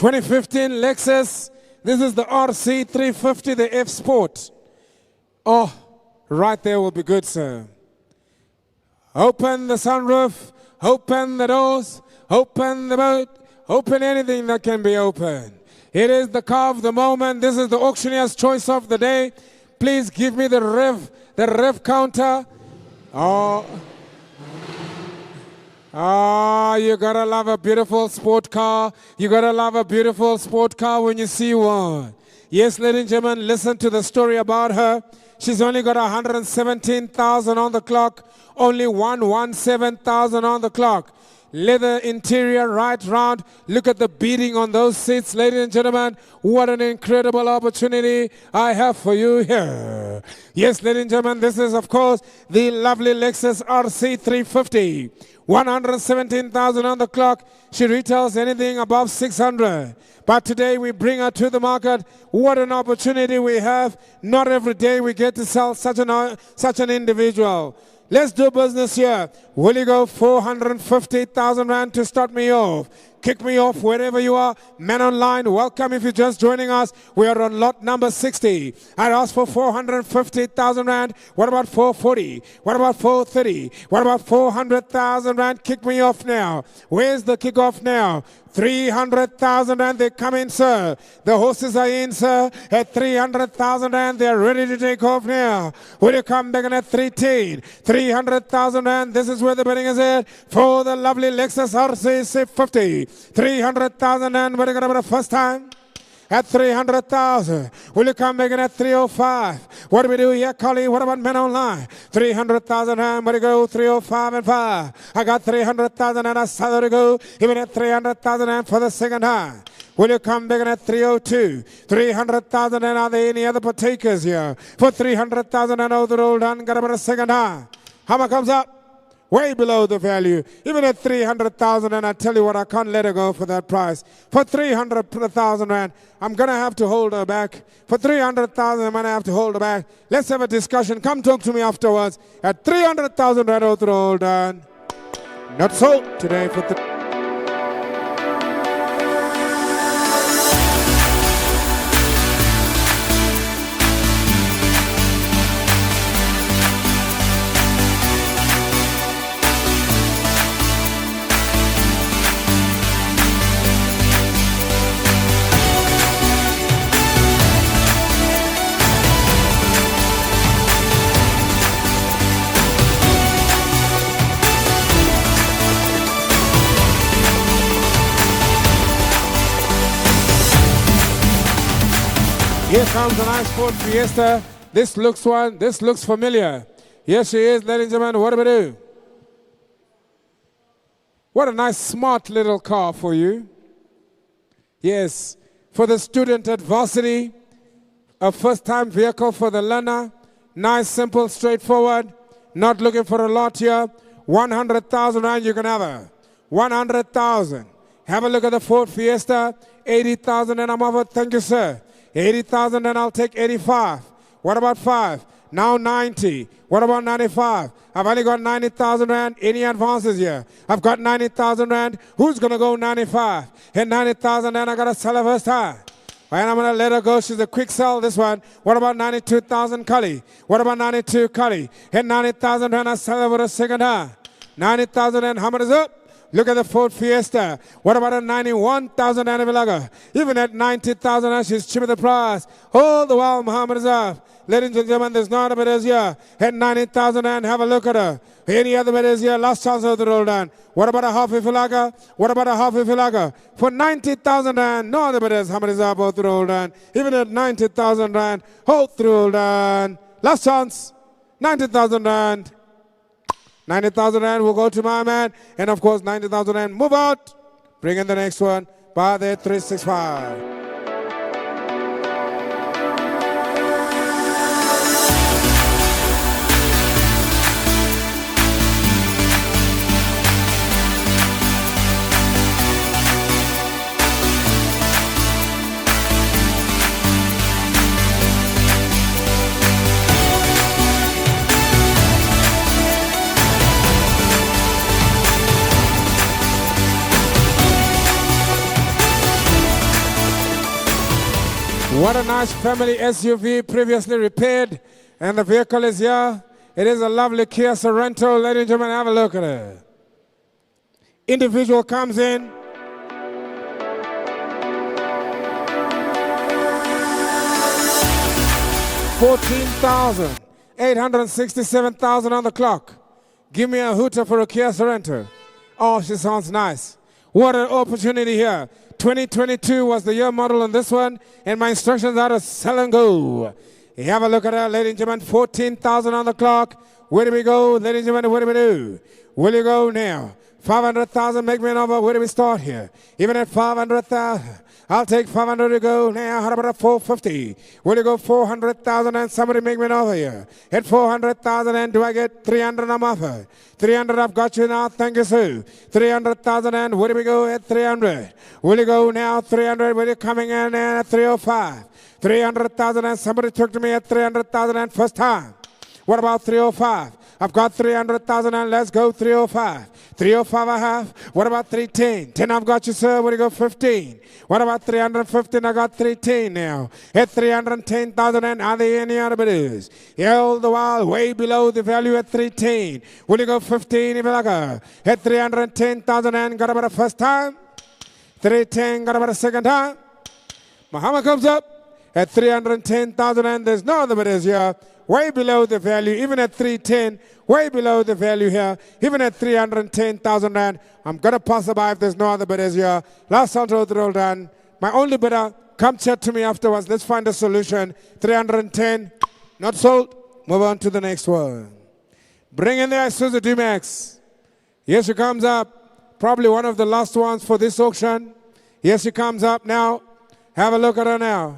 2015 Lexus. This is the RC 350, the F Sport. Oh, right there will be good, sir. Open the sunroof, open the doors, open the boot, open anything that can be opened. It is the car of the moment. This is the auctioneer's choice of the day. Please give me the rev counter. Oh, you gotta love a beautiful sport car. You gotta love a beautiful sport car when you see one. Yes, ladies and gentlemen, listen to the story about her. She's only got 117,000 on the clock. Only 117,000 on the clock. Leather interior right round. Look at the beading on those seats, ladies and gentlemen. What an incredible opportunity I have for you here. Yes, ladies and gentlemen, this is, of course, the lovely Lexus RC 350. 117,000 on the clock. She retails anything above 600. But today we bring her to the market. What an opportunity we have. Not every day we get to sell such an individual. Let's do business here. Will you go 450,000 Rand to start me off? Kick me off wherever you are. Men online, welcome if you're just joining us. We are on lot number 60. I asked for 450,000 Rand. What about 440? What about 430? What about 400,000 Rand? Kick me off now. Where's the kickoff now? 300,000 Rand, they come in, sir. The horses are in, sir. At 300,000 Rand, they're ready to take off now. Will you come back in at 310? 300,000 Rand, this is where the bidding is at for the lovely Lexus RC 50. 300,000 Rand, we're going to the first time. At 300,000. Will you come back in at 305? What do we do here, Collie? What about men online? 300,000 Rand. Where to go? 305 and 5. I got 300,000 and I saw to go. Even at 300,000 Rand for the second time. Will you come back in at 302? 300,000 and are there any other partakers here? For 300,000 and over the roll done. Got about a second time. How much comes up? Way below the value. Even at 300,000, and I tell you what, I can't let her go for that price. For 300,000 Rand, I'm going to have to hold her back. For 300,000, I'm going to have to hold her back. Let's have a discussion. Come talk to me afterwards. At 300,000 Rand, all done. Not sold today for Here comes a nice Ford Fiesta. This looks familiar. Yes, she is, ladies and gentlemen. What do we do? What a nice, smart little car for you. Yes, for the student at varsity, a first-time vehicle for the learner. Nice, simple, straightforward. Not looking for a lot here. 100,000 Rand, you can have her. 100,000. Have a look at the Ford Fiesta. 80,000 and I'm over. Thank you, sir. 80,000 and I'll take 85. What about 5? Now 90. What about 95? I've only got 90,000 Rand. Any advances here? I've got 90,000 Rand. Who's going to go 95? And 90,000 Rand, I got to sell her first time. And I'm going to let her go. She's a quick sell, this one. What about 92,000 Cully? What about 92 Cully? And 90,000 Rand, I sell her for a second time. 90,000 Rand, how much is up? Look at the Ford Fiesta. What about a 91,000 Rand Villaga? Even at 90,000 Rand, she's cheaper the price. All the while, Muhammad is up. Ladies and gentlemen, there's not a bit is here. At 90,000 Rand, have a look at her. Any other bit is here. Last chance of the roll down. What about a half a Villaga? What about a half a Villaga? For 90,000 Rand, no other bit is. How much is up both roll down? Even at 90,000 Rand, hold through roll down. Last chance. 90,000 Rand. 90,000 Rand will go to my man. And of course, 90,000 Rand. Move out. Bring in the next one. By the 365. What a nice family SUV, previously repaired, and the vehicle is here. It is a lovely Kia Sorento. Ladies and gentlemen, have a look at it. Individual comes in. $14,867,000 on the clock. Give me a hooter for a Kia Sorento. Oh, she sounds nice. What an opportunity here. 2022 was the year model on this one, and my instructions are to sell and go. You have a look at her, ladies and gentlemen. 14,000 on the clock. Where do we go, ladies and gentlemen? What do we do? Will you go now? 500,000, make me an offer. Where do we start here? Even at 500,000, I'll take 500 to go now. How about a 450? Will you go 400,000 and somebody make me an offer here? At 400,000 and do I get 300 on offer? 300, I've got you now. Thank you, sir. 300,000 and where do we go at 300? Will you go now 300? Will you coming in at 305? 300,000 and somebody took to me at 300,000 and first time. What about 305? I've got 300,000 and let's go 305. 305 I have. What about 310? 10 I've got you, sir. What do you go 15? What about 315? I got 310 now. At 310,000 and are there any other bidders? Yeah, all the while way below the value at 310. Will you go 15 if you like her? At 310,000 and got about a first time. 310 got about a second time. Muhammad comes up at 310,000 and there's no other bidders here. Way below the value, even at 310, way below the value here, even at 310,000 rand. I'm going to pass by if there's no other bidders here. Last round roll done. My only bidder, come chat to me afterwards. Let's find a solution. 310, not sold. Move on to the next one. Bring in the Isuzu D-Max. Here she comes up. Probably one of the last ones for this auction. Here she comes up now. Have a look at her now.